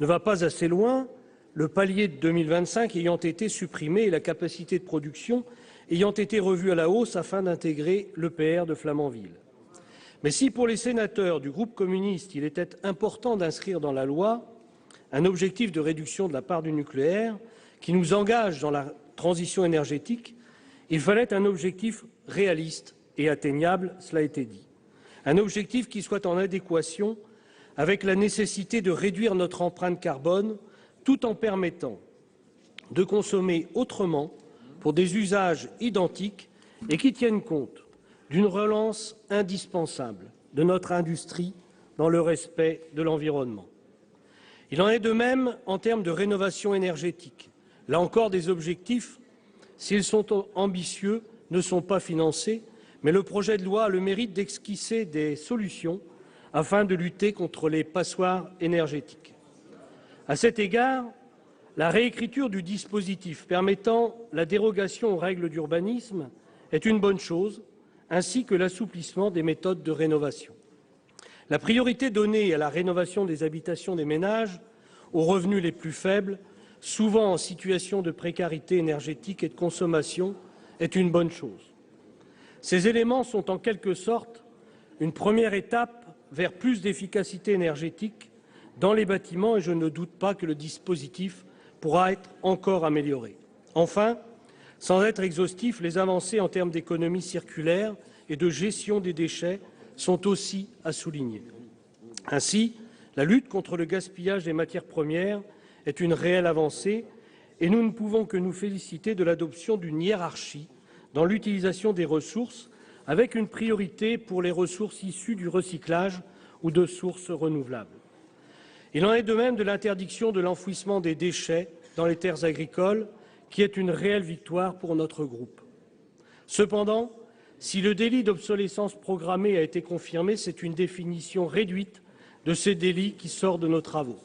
ne va pas assez loin, le palier de 2025 ayant été supprimé et la capacité de production ayant été revue à la hausse afin d'intégrer l'EPR de Flamanville. Mais si pour les sénateurs du groupe communiste, il était important d'inscrire dans la loi un objectif de réduction de la part du nucléaire qui nous engage dans la transition énergétique, il fallait un objectif réaliste et atteignable, cela a été dit. Un objectif qui soit en adéquation avec la nécessité de réduire notre empreinte carbone tout en permettant de consommer autrement pour des usages identiques et qui tiennent compte d'une relance indispensable de notre industrie dans le respect de l'environnement. Il en est de même en termes de rénovation énergétique. Là encore, des objectifs, s'ils sont ambitieux, ne sont pas financés, mais le projet de loi a le mérite d'esquisser des solutions afin de lutter contre les passoires énergétiques. À cet égard, la réécriture du dispositif permettant la dérogation aux règles d'urbanisme est une bonne chose, ainsi que l'assouplissement des méthodes de rénovation. La priorité donnée à la rénovation des habitations des ménages aux revenus les plus faibles, souvent en situation de précarité énergétique et de consommation, est une bonne chose. Ces éléments sont en quelque sorte une première étape vers plus d'efficacité énergétique dans les bâtiments et je ne doute pas que le dispositif pourra être encore amélioré. Enfin, sans être exhaustif, les avancées en termes d'économie circulaire et de gestion des déchets sont aussi à souligner. Ainsi, la lutte contre le gaspillage des matières premières est une réelle avancée et nous ne pouvons que nous féliciter de l'adoption d'une hiérarchie dans l'utilisation des ressources, avec une priorité pour les ressources issues du recyclage ou de sources renouvelables. Il en est de même de l'interdiction de l'enfouissement des déchets dans les terres agricoles, qui est une réelle victoire pour notre groupe. Cependant, si le délit d'obsolescence programmée a été confirmé, c'est une définition réduite de ces délits qui sort de nos travaux.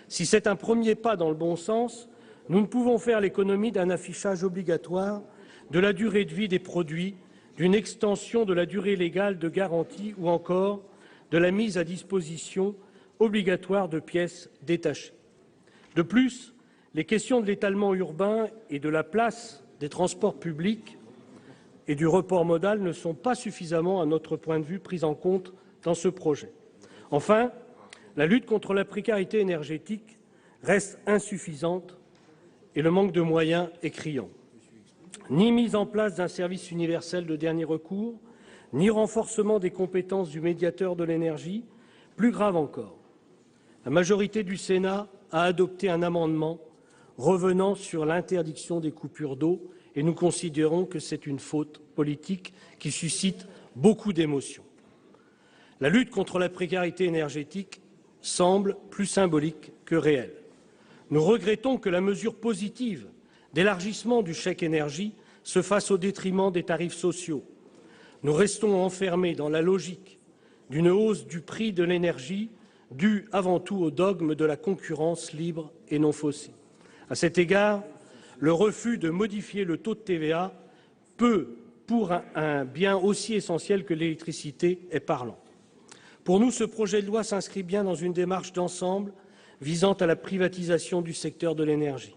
Si c'est un premier pas dans le bon sens, nous ne pouvons faire l'économie d'un affichage obligatoire de la durée de vie des produits, d'une extension de la durée légale de garantie ou encore de la mise à disposition obligatoire de pièces détachées. De plus, les questions de l'étalement urbain et de la place des transports publics et du report modal ne sont pas suffisamment, à notre point de vue, prises en compte dans ce projet. Enfin, la lutte contre la précarité énergétique reste insuffisante et le manque de moyens est criant. Ni mise en place d'un service universel de dernier recours, ni renforcement des compétences du médiateur de l'énergie. Plus grave encore, la majorité du Sénat a adopté un amendement revenant sur l'interdiction des coupures d'eau et nous considérons que c'est une faute politique qui suscite beaucoup d'émotions. La lutte contre la précarité énergétique semble plus symbolique que réelle. Nous regrettons que la mesure positive d'élargissement du chèque énergie se fasse au détriment des tarifs sociaux. Nous restons enfermés dans la logique d'une hausse du prix de l'énergie due avant tout au dogme de la concurrence libre et non faussée. À cet égard, le refus de modifier le taux de TVA peut, pour un bien aussi essentiel que l'électricité, est parlant. Pour nous, ce projet de loi s'inscrit bien dans une démarche d'ensemble visant à la privatisation du secteur de l'énergie.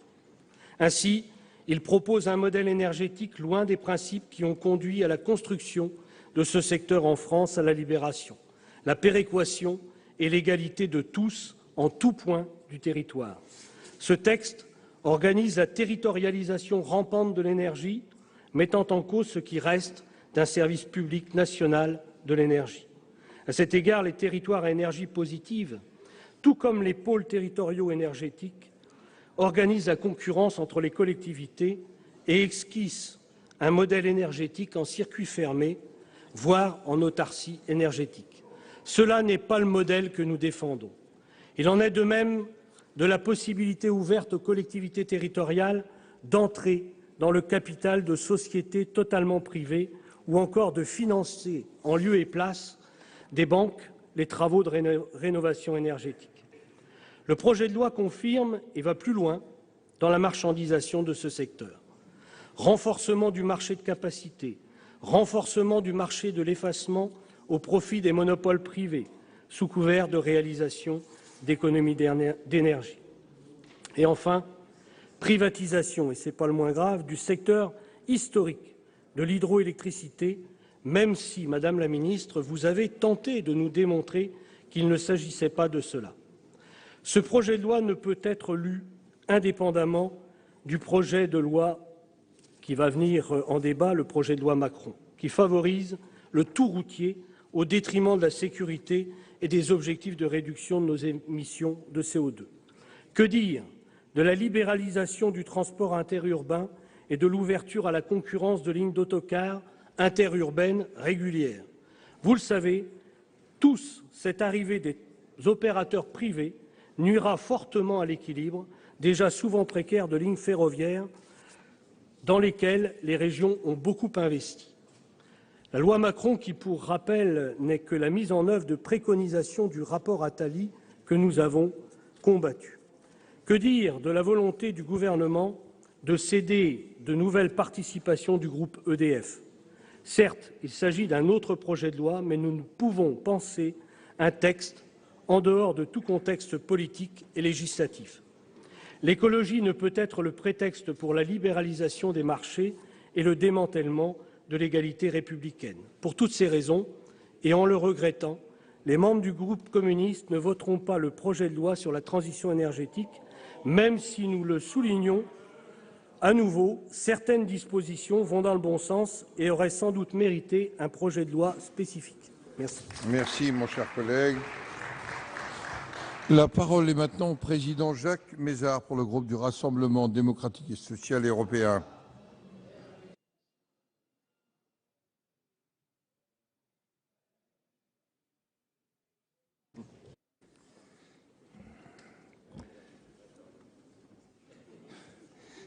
Ainsi, il propose un modèle énergétique loin des principes qui ont conduit à la construction de ce secteur en France à la Libération, la péréquation et l'égalité de tous en tout point du territoire. Ce texte organise la territorialisation rampante de l'énergie, mettant en cause ce qui reste d'un service public national de l'énergie. À cet égard, les territoires à énergie positive, tout comme les pôles territoriaux énergétiques, organisent la concurrence entre les collectivités et esquissent un modèle énergétique en circuit fermé, voire en autarcie énergétique. Cela n'est pas le modèle que nous défendons. Il en est de même de la possibilité ouverte aux collectivités territoriales d'entrer dans le capital de sociétés totalement privées ou encore de financer en lieu et place des banques les travaux de rénovation énergétique. Le projet de loi confirme et va plus loin dans la marchandisation de ce secteur. Renforcement du marché de capacité, renforcement du marché de l'effacement au profit des monopoles privés, sous couvert de réalisation d'économies d'énergie. Et enfin, privatisation, et ce n'est pas le moins grave, du secteur historique de l'hydroélectricité, même si, Madame la Ministre, vous avez tenté de nous démontrer qu'il ne s'agissait pas de cela. Ce projet de loi ne peut être lu indépendamment du projet de loi qui va venir en débat, le projet de loi Macron, qui favorise le tout-routier au détriment de la sécurité et des objectifs de réduction de nos émissions de CO2. Que dire de la libéralisation du transport interurbain et de l'ouverture à la concurrence de lignes d'autocars interurbaines régulières? Vous le savez tous, cette arrivée des opérateurs privés nuira fortement à l'équilibre, déjà souvent précaire, de lignes ferroviaires dans lesquelles les régions ont beaucoup investi. La loi Macron, qui, pour rappel, n'est que la mise en œuvre de préconisations du rapport Attali que nous avons combattu. Que dire de la volonté du gouvernement de céder de nouvelles participations du groupe EDF? Certes, il s'agit d'un autre projet de loi, mais nous ne pouvons penser un texte en dehors de tout contexte politique et législatif. L'écologie ne peut être le prétexte pour la libéralisation des marchés et le démantèlement de l'égalité républicaine. Pour toutes ces raisons, et en le regrettant, les membres du groupe communiste ne voteront pas le projet de loi sur la transition énergétique, même si nous le soulignons à nouveau, certaines dispositions vont dans le bon sens et auraient sans doute mérité un projet de loi spécifique. Merci. Merci, mon cher collègue. La parole est maintenant au président Jacques Mézard pour le groupe du Rassemblement démocratique et social européen.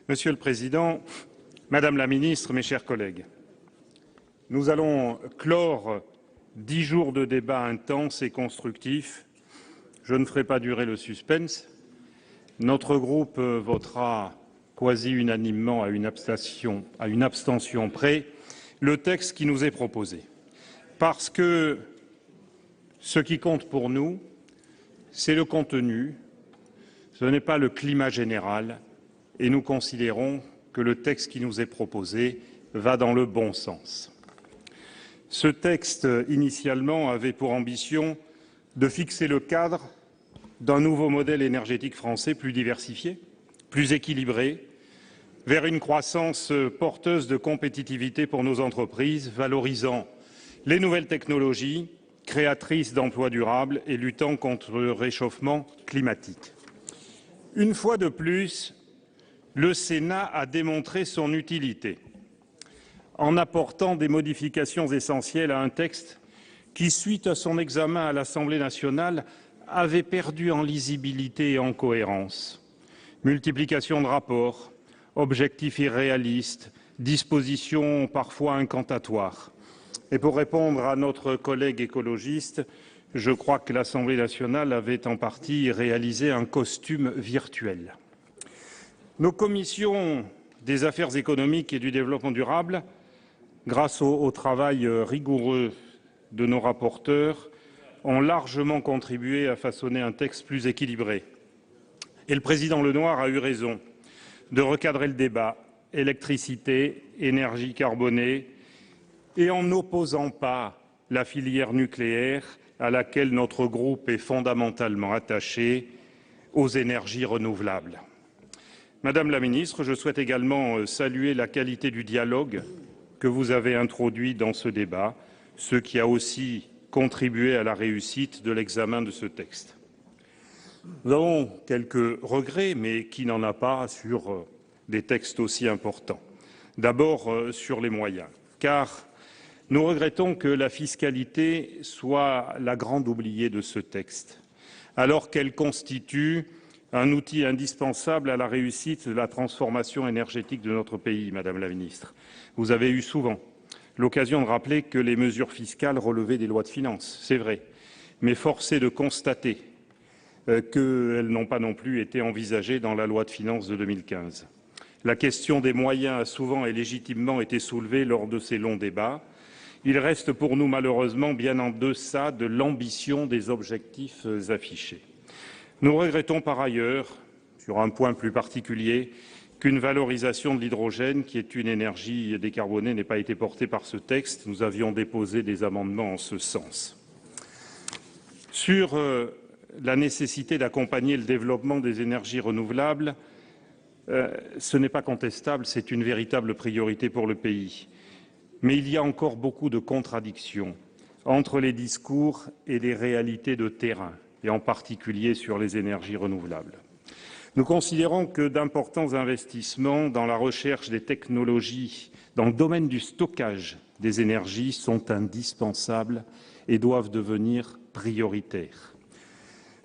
Monsieur le Président, Madame la Ministre, mes chers collègues, nous allons clore 10 jours de débats intenses et constructifs. Je ne ferai pas durer le suspense. Notre groupe votera quasi unanimement à une abstention près le texte qui nous est proposé. Parce que ce qui compte pour nous, c'est le contenu, ce n'est pas le climat général, et nous considérons que le texte qui nous est proposé va dans le bon sens. Ce texte, initialement, avait pour ambition de fixer le cadre d'un nouveau modèle énergétique français plus diversifié, plus équilibré, vers une croissance porteuse de compétitivité pour nos entreprises, valorisant les nouvelles technologies, créatrices d'emplois durables et luttant contre le réchauffement climatique. Une fois de plus, le Sénat a démontré son utilité en apportant des modifications essentielles à un texte qui, suite à son examen à l'Assemblée nationale, avait perdu en lisibilité et en cohérence. Multiplication de rapports, objectifs irréalistes, dispositions parfois incantatoires. Et pour répondre à notre collègue écologiste, je crois que l'Assemblée nationale avait en partie réalisé un costume virtuel. Nos commissions des affaires économiques et du développement durable, grâce au travail rigoureux de nos rapporteurs, ont largement contribué à façonner un texte plus équilibré. Et le président Lenoir a eu raison de recadrer le débat électricité, énergie carbonée, et en n'opposant pas la filière nucléaire à laquelle notre groupe est fondamentalement attaché aux énergies renouvelables. Madame la ministre, je souhaite également saluer la qualité du dialogue que vous avez introduit dans ce débat, ce qui a aussi contribué à la réussite de l'examen de ce texte. Nous avons quelques regrets, mais qui n'en a pas sur des textes aussi importants. D'abord sur les moyens, car nous regrettons que la fiscalité soit la grande oubliée de ce texte, alors qu'elle constitue un outil indispensable à la réussite de la transformation énergétique de notre pays, Madame la Ministre. Vous avez eu souvent l'occasion de rappeler que les mesures fiscales relevaient des lois de finances, c'est vrai, mais force est de constater qu'elles n'ont pas non plus été envisagées dans la loi de finances de 2015. La question des moyens a souvent et légitimement été soulevée lors de ces longs débats. Il reste pour nous malheureusement bien en deçà de l'ambition des objectifs affichés. Nous regrettons par ailleurs, sur un point plus particulier, qu'une valorisation de l'hydrogène, qui est une énergie décarbonée, n'ait pas été portée par ce texte. Nous avions déposé des amendements en ce sens. Sur la nécessité d'accompagner le développement des énergies renouvelables, ce n'est pas contestable, c'est une véritable priorité pour le pays. Mais il y a encore beaucoup de contradictions entre les discours et les réalités de terrain, et en particulier sur les énergies renouvelables. Nous considérons que d'importants investissements dans la recherche des technologies dans le domaine du stockage des énergies sont indispensables et doivent devenir prioritaires.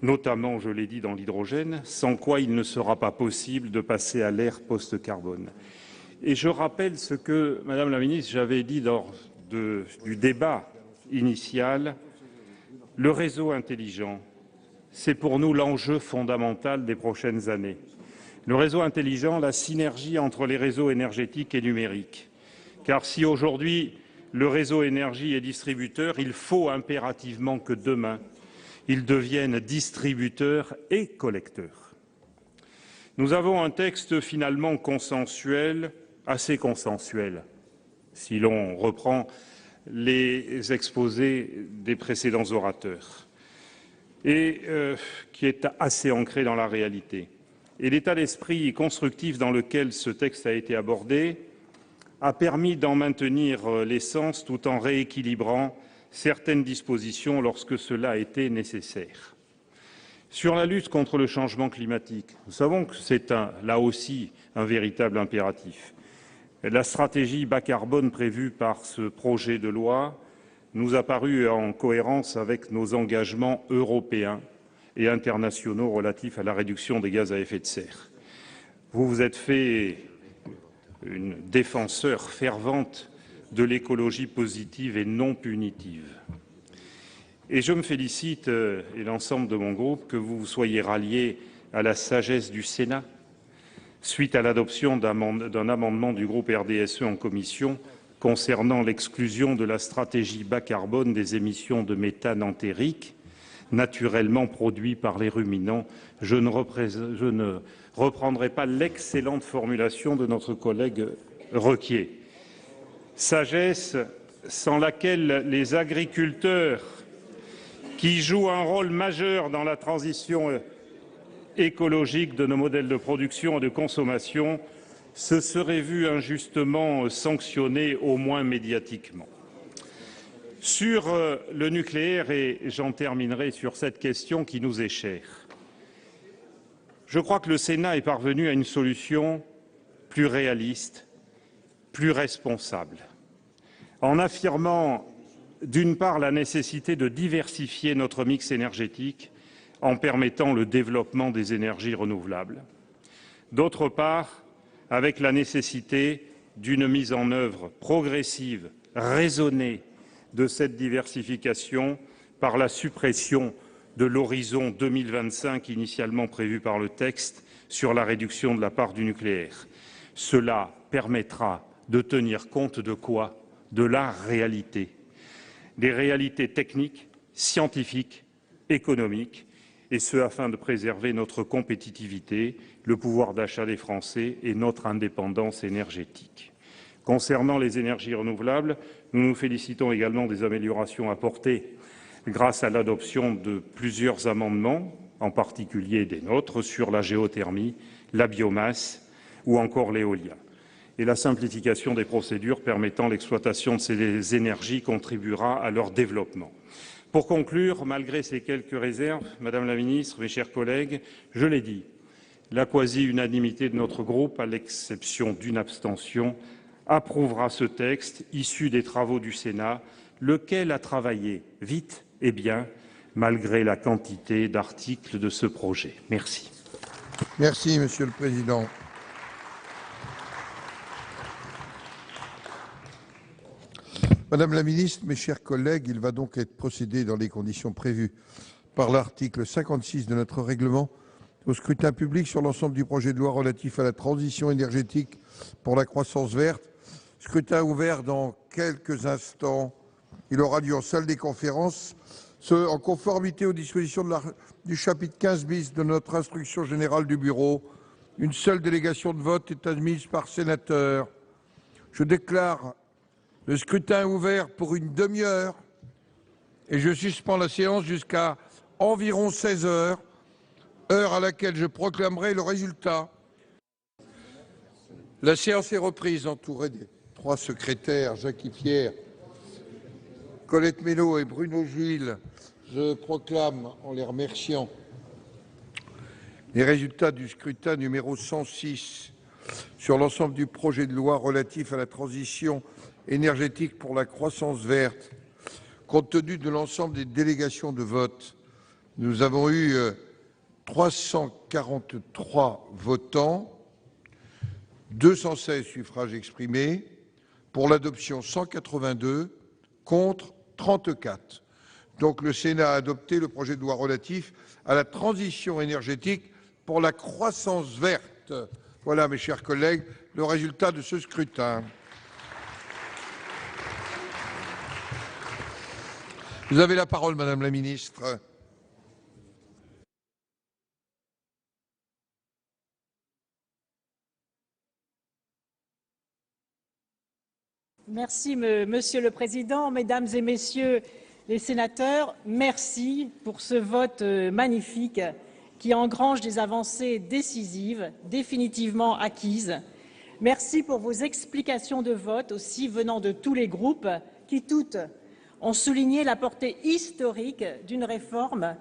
Notamment, je l'ai dit, dans l'hydrogène, sans quoi il ne sera pas possible de passer à l'ère post-carbone. Et je rappelle ce que, Madame la Ministre, j'avais dit lors du débat initial, le réseau intelligent, c'est pour nous l'enjeu fondamental des prochaines années. Le réseau intelligent, la synergie entre les réseaux énergétiques et numériques. Car si aujourd'hui le réseau énergie est distributeur, il faut impérativement que demain, il devienne distributeur et collecteur. Nous avons un texte finalement consensuel, assez consensuel, si l'on reprend les exposés des précédents orateurs, et qui est assez ancré dans la réalité. Et l'état d'esprit constructif dans lequel ce texte a été abordé a permis d'en maintenir l'essence tout en rééquilibrant certaines dispositions lorsque cela a été nécessaire. Sur la lutte contre le changement climatique, nous savons que c'est là aussi un véritable impératif. La stratégie bas carbone prévue par ce projet de loi nous a paru en cohérence avec nos engagements européens et internationaux relatifs à la réduction des gaz à effet de serre. Vous vous êtes fait une défenseur fervente de l'écologie positive et non punitive. Et je me félicite, et l'ensemble de mon groupe, que vous soyez ralliés à la sagesse du Sénat suite à l'adoption d'un amendement du groupe RDSE en commission concernant l'exclusion de la stratégie bas carbone des émissions de méthane entérique, naturellement produit par les ruminants. Je ne reprendrai pas l'excellente formulation de notre collègue Requier. Sagesse sans laquelle les agriculteurs, qui jouent un rôle majeur dans la transition écologique de nos modèles de production et de consommation, se seraient vus injustement sanctionnés, au moins médiatiquement. Sur le nucléaire, et j'en terminerai sur cette question qui nous est chère, je crois que le Sénat est parvenu à une solution plus réaliste, plus responsable, en affirmant d'une part la nécessité de diversifier notre mix énergétique en permettant le développement des énergies renouvelables, d'autre part avec la nécessité d'une mise en œuvre progressive, raisonnée de cette diversification par la suppression de l'horizon 2025 initialement prévu par le texte sur la réduction de la part du nucléaire. Cela permettra de tenir compte de quoi? De la réalité, des réalités techniques, scientifiques, économiques, et ce afin de préserver notre compétitivité, le pouvoir d'achat des Français et notre indépendance énergétique. Concernant les énergies renouvelables, nous nous félicitons également des améliorations apportées grâce à l'adoption de plusieurs amendements, en particulier des nôtres, sur la géothermie, la biomasse ou encore l'éolien. Et la simplification des procédures permettant l'exploitation de ces énergies contribuera à leur développement. Pour conclure, malgré ces quelques réserves, Madame la Ministre, mes chers collègues, je l'ai dit, la quasi-unanimité de notre groupe, à l'exception d'une abstention, approuvera ce texte issu des travaux du Sénat, lequel a travaillé vite et bien, malgré la quantité d'articles de ce projet. Merci. Merci, Monsieur le Président. Madame la Ministre, mes chers collègues, il va donc être procédé dans les conditions prévues par l'article 56 de notre règlement au scrutin public sur l'ensemble du projet de loi relatif à la transition énergétique pour la croissance verte. Scrutin ouvert dans quelques instants. Il aura lieu en salle des conférences, en conformité aux dispositions du chapitre 15 bis de notre instruction générale du bureau Une seule délégation de vote est admise par sénateur. Je déclare le scrutin ouvert pour une demi-heure et je suspends la séance jusqu'à environ 16 heures, heure à laquelle je proclamerai le résultat. La séance est reprise, entourée des 3 secrétaires, Jacques Pierre, Colette Mélot et Bruno Gilles. Je proclame, en les remerciant, les résultats du scrutin numéro 106 sur l'ensemble du projet de loi relatif à la transition énergétique pour la croissance verte. Compte tenu de l'ensemble des délégations de vote, nous avons eu 343 votants, 216 suffrages exprimés, pour l'adoption 182, contre 34. Donc le Sénat a adopté le projet de loi relatif à la transition énergétique pour la croissance verte. Voilà, mes chers collègues, le résultat de ce scrutin. Vous avez la parole, Madame la Ministre. Merci, Monsieur le Président, Mesdames et Messieurs les sénateurs, merci pour ce vote magnifique qui engrange des avancées décisives, définitivement acquises. Merci pour vos explications de vote aussi venant de tous les groupes qui, toutes, ont souligné la portée historique d'une réforme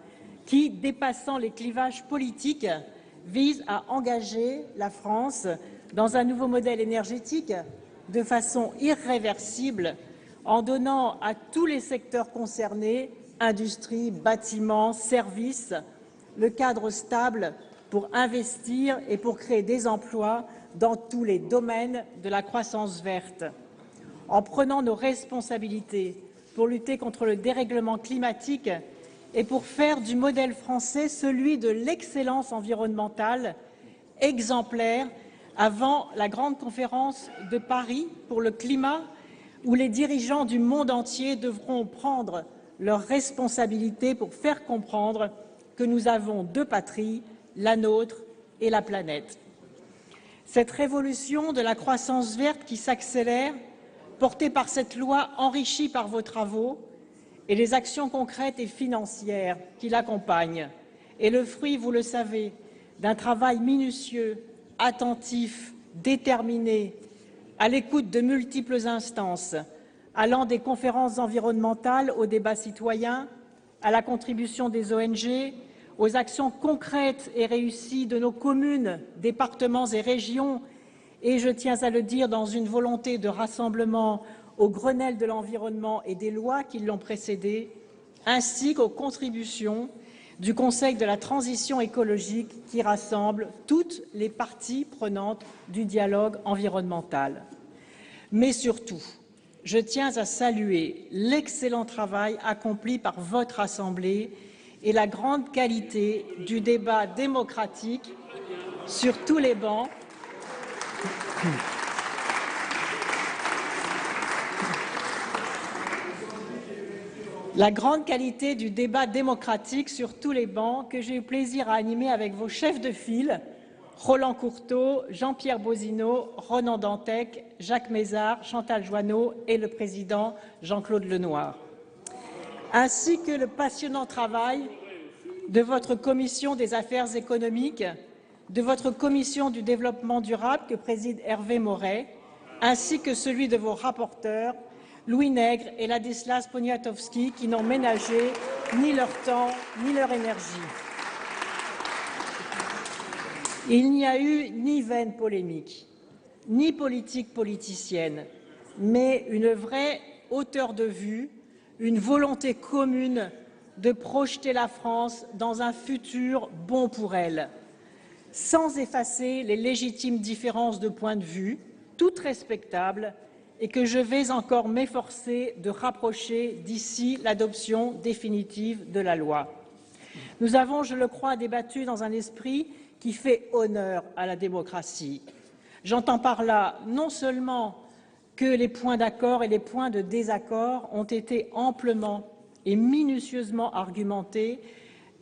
qui, dépassant les clivages politiques, vise à engager la France dans un nouveau modèle énergétique de façon irréversible en donnant à tous les secteurs concernés, industrie, bâtiments, services, le cadre stable pour investir et pour créer des emplois dans tous les domaines de la croissance verte. En prenant nos responsabilités pour lutter contre le dérèglement climatique et pour faire du modèle français celui de l'excellence environnementale exemplaire avant la grande conférence de Paris pour le climat, où les dirigeants du monde entier devront prendre leurs responsabilités pour faire comprendre que nous avons 2 patries, la nôtre et la planète. Cette révolution de la croissance verte qui s'accélère, portée par cette loi enrichie par vos travaux et les actions concrètes et financières qui l'accompagnent, est le fruit, vous le savez, d'un travail minutieux, attentif, déterminé, à l'écoute de multiples instances, allant des conférences environnementales aux débats citoyens, à la contribution des ONG, aux actions concrètes et réussies de nos communes, départements et régions, et je tiens à le dire dans une volonté de rassemblement au Grenelle de l'environnement et des lois qui l'ont précédé, ainsi qu'aux contributions du Conseil de la transition écologique qui rassemble toutes les parties prenantes du dialogue environnemental. Mais surtout, je tiens à saluer l'excellent travail accompli par votre Assemblée et la grande qualité du débat démocratique sur tous les bancs. La grande qualité du débat démocratique sur tous les bancs que j'ai eu plaisir à animer avec vos chefs de file, Roland Courteau, Jean-Pierre Bozino, Ronan Dantec, Jacques Mézard, Chantal Joanneau et le président Jean-Claude Lenoir, ainsi que le passionnant travail de votre commission des affaires économiques, de votre commission du développement durable que préside Hervé Moret, ainsi que celui de vos rapporteurs, Louis Nègre et Ladislas Poniatowski, qui n'ont ménagé ni leur temps ni leur énergie. Il n'y a eu ni vaine polémique, ni politique politicienne, mais une vraie hauteur de vue, une volonté commune de projeter la France dans un futur bon pour elle, sans effacer les légitimes différences de point de vue, toutes respectables, et que je vais encore m'efforcer de rapprocher d'ici l'adoption définitive de la loi. Nous avons, je le crois, débattu dans un esprit qui fait honneur à la démocratie. J'entends par là non seulement que les points d'accord et les points de désaccord ont été amplement et minutieusement argumentés,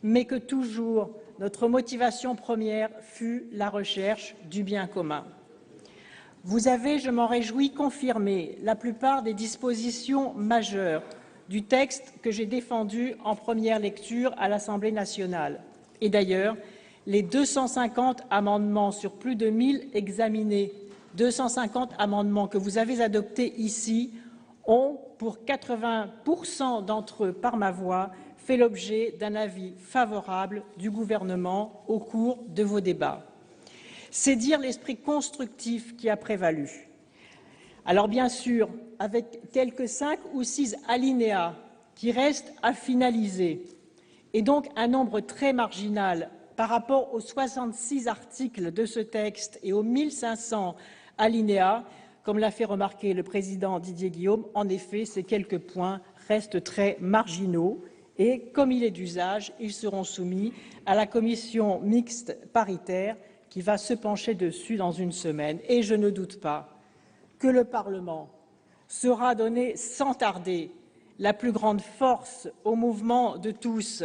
mais que toujours notre motivation première fut la recherche du bien commun. Vous avez, je m'en réjouis, confirmé la plupart des dispositions majeures du texte que j'ai défendu en première lecture à l'Assemblée nationale. Et d'ailleurs, les 250 amendements sur plus de 1000 examinés, 250 amendements que vous avez adoptés ici, ont, pour 80% d'entre eux par ma voix, fait l'objet d'un avis favorable du gouvernement au cours de vos débats. C'est dire l'esprit constructif qui a prévalu. Alors bien sûr, avec quelques 5 ou 6 alinéas qui restent à finaliser, et donc un nombre très marginal par rapport aux 66 articles de ce texte et aux 1500 alinéas, comme l'a fait remarquer le président Didier Guillaume, en effet, ces quelques points restent très marginaux et, comme il est d'usage, ils seront soumis à la commission mixte paritaire qui va se pencher dessus dans une semaine. Et je ne doute pas que le Parlement saura donner sans tarder la plus grande force au mouvement de tous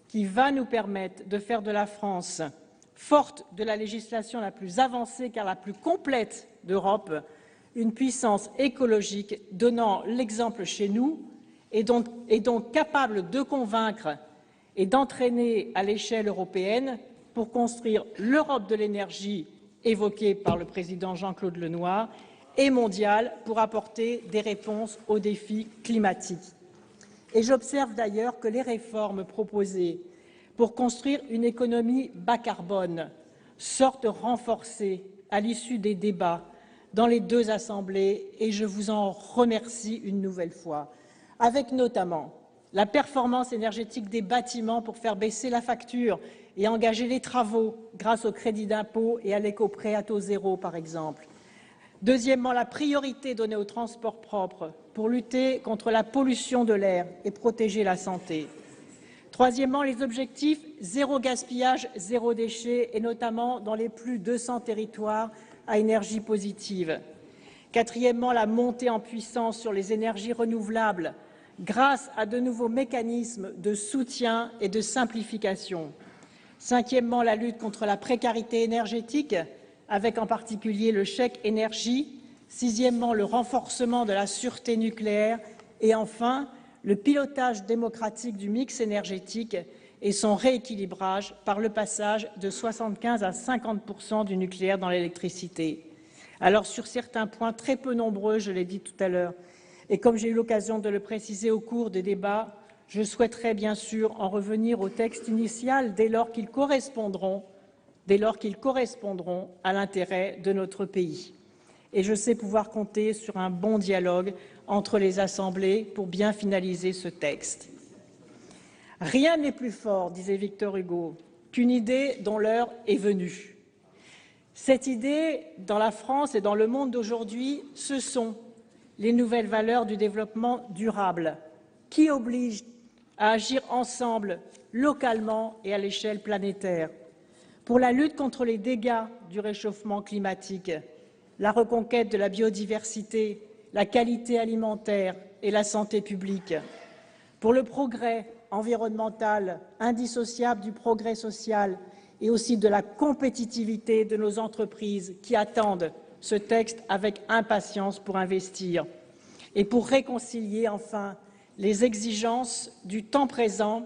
qui va nous permettre de faire de la France, forte de la législation la plus avancée car la plus complète d'Europe, une puissance écologique donnant l'exemple chez nous et donc capable de convaincre et d'entraîner à l'échelle européenne pour construire l'Europe de l'énergie évoquée par le président Jean-Claude Lenoir et mondiale pour apporter des réponses aux défis climatiques. Et j'observe d'ailleurs que les réformes proposées pour construire une économie bas carbone sortent renforcées à l'issue des débats dans les deux assemblées et je vous en remercie une nouvelle fois, avec notamment la performance énergétique des bâtiments pour faire baisser la facture et engager les travaux grâce au crédit d'impôt et à l'éco-prêt à taux zéro, par exemple. Deuxièmement, la priorité donnée au transport propre pour lutter contre la pollution de l'air et protéger la santé. Troisièmement, les objectifs zéro gaspillage, zéro déchet, et notamment dans les plus de 200 territoires à énergie positive. Quatrièmement, la montée en puissance sur les énergies renouvelables grâce à de nouveaux mécanismes de soutien et de simplification. Cinquièmement, la lutte contre la précarité énergétique, avec en particulier le chèque énergie. Sixièmement, le renforcement de la sûreté nucléaire. Et enfin, le pilotage démocratique du mix énergétique et son rééquilibrage par le passage de 75 à 50% du nucléaire dans l'électricité. Alors, sur certains points très peu nombreux, je l'ai dit tout à l'heure, et comme j'ai eu l'occasion de le préciser au cours des débats, je souhaiterais bien sûr en revenir au texte initial dès lors qu'ils correspondront à l'intérêt de notre pays. Et je sais pouvoir compter sur un bon dialogue entre les assemblées pour bien finaliser ce texte. Rien n'est plus fort, disait Victor Hugo, qu'une idée dont l'heure est venue. Cette idée, dans la France et dans le monde d'aujourd'hui, ce sont les nouvelles valeurs du développement durable qui obligent à agir ensemble, localement et à l'échelle planétaire, pour la lutte contre les dégâts du réchauffement climatique, la reconquête de la biodiversité, la qualité alimentaire et la santé publique, pour le progrès environnemental indissociable du progrès social et aussi de la compétitivité de nos entreprises qui attendent ce texte avec impatience pour investir, et pour réconcilier enfin les exigences du temps présent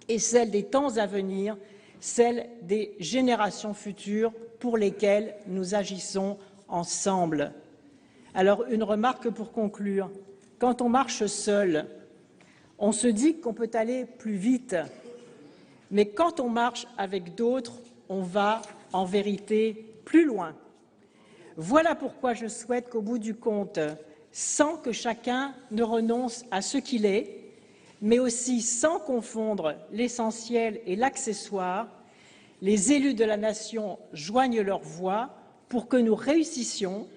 et celles des temps à venir, celles des générations futures pour lesquelles nous agissons ensemble. Alors, une remarque pour conclure. Quand on marche seul, on se dit qu'on peut aller plus vite, mais quand on marche avec d'autres, on va en vérité plus loin. Voilà pourquoi je souhaite qu'au bout du compte, sans que chacun ne renonce à ce qu'il est, mais aussi sans confondre l'essentiel et l'accessoire, les élus de la nation joignent leur voix pour que nous réussissions,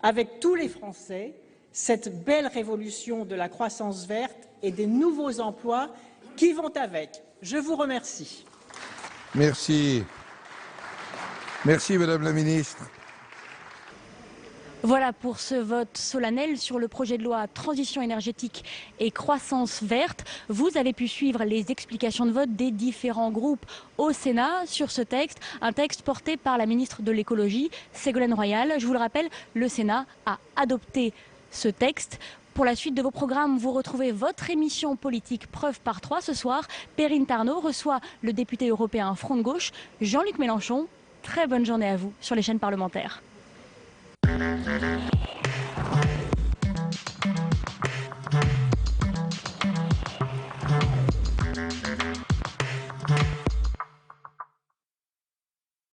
avec tous les Français, cette belle révolution de la croissance verte et des nouveaux emplois qui vont avec. Je vous remercie. Merci. Merci, Madame la Ministre. Voilà pour ce vote solennel sur le projet de loi Transition énergétique et croissance verte. Vous avez pu suivre les explications de vote des différents groupes au Sénat sur ce texte, un texte porté par la ministre de l'écologie, Ségolène Royal. Je vous le rappelle, le Sénat a adopté ce texte. Pour la suite de vos programmes, vous retrouvez votre émission politique Preuve par 3. Ce soir, Perrine Tarnaud reçoit le député européen Front de Gauche, Jean-Luc Mélenchon. Très bonne journée à vous sur les chaînes parlementaires.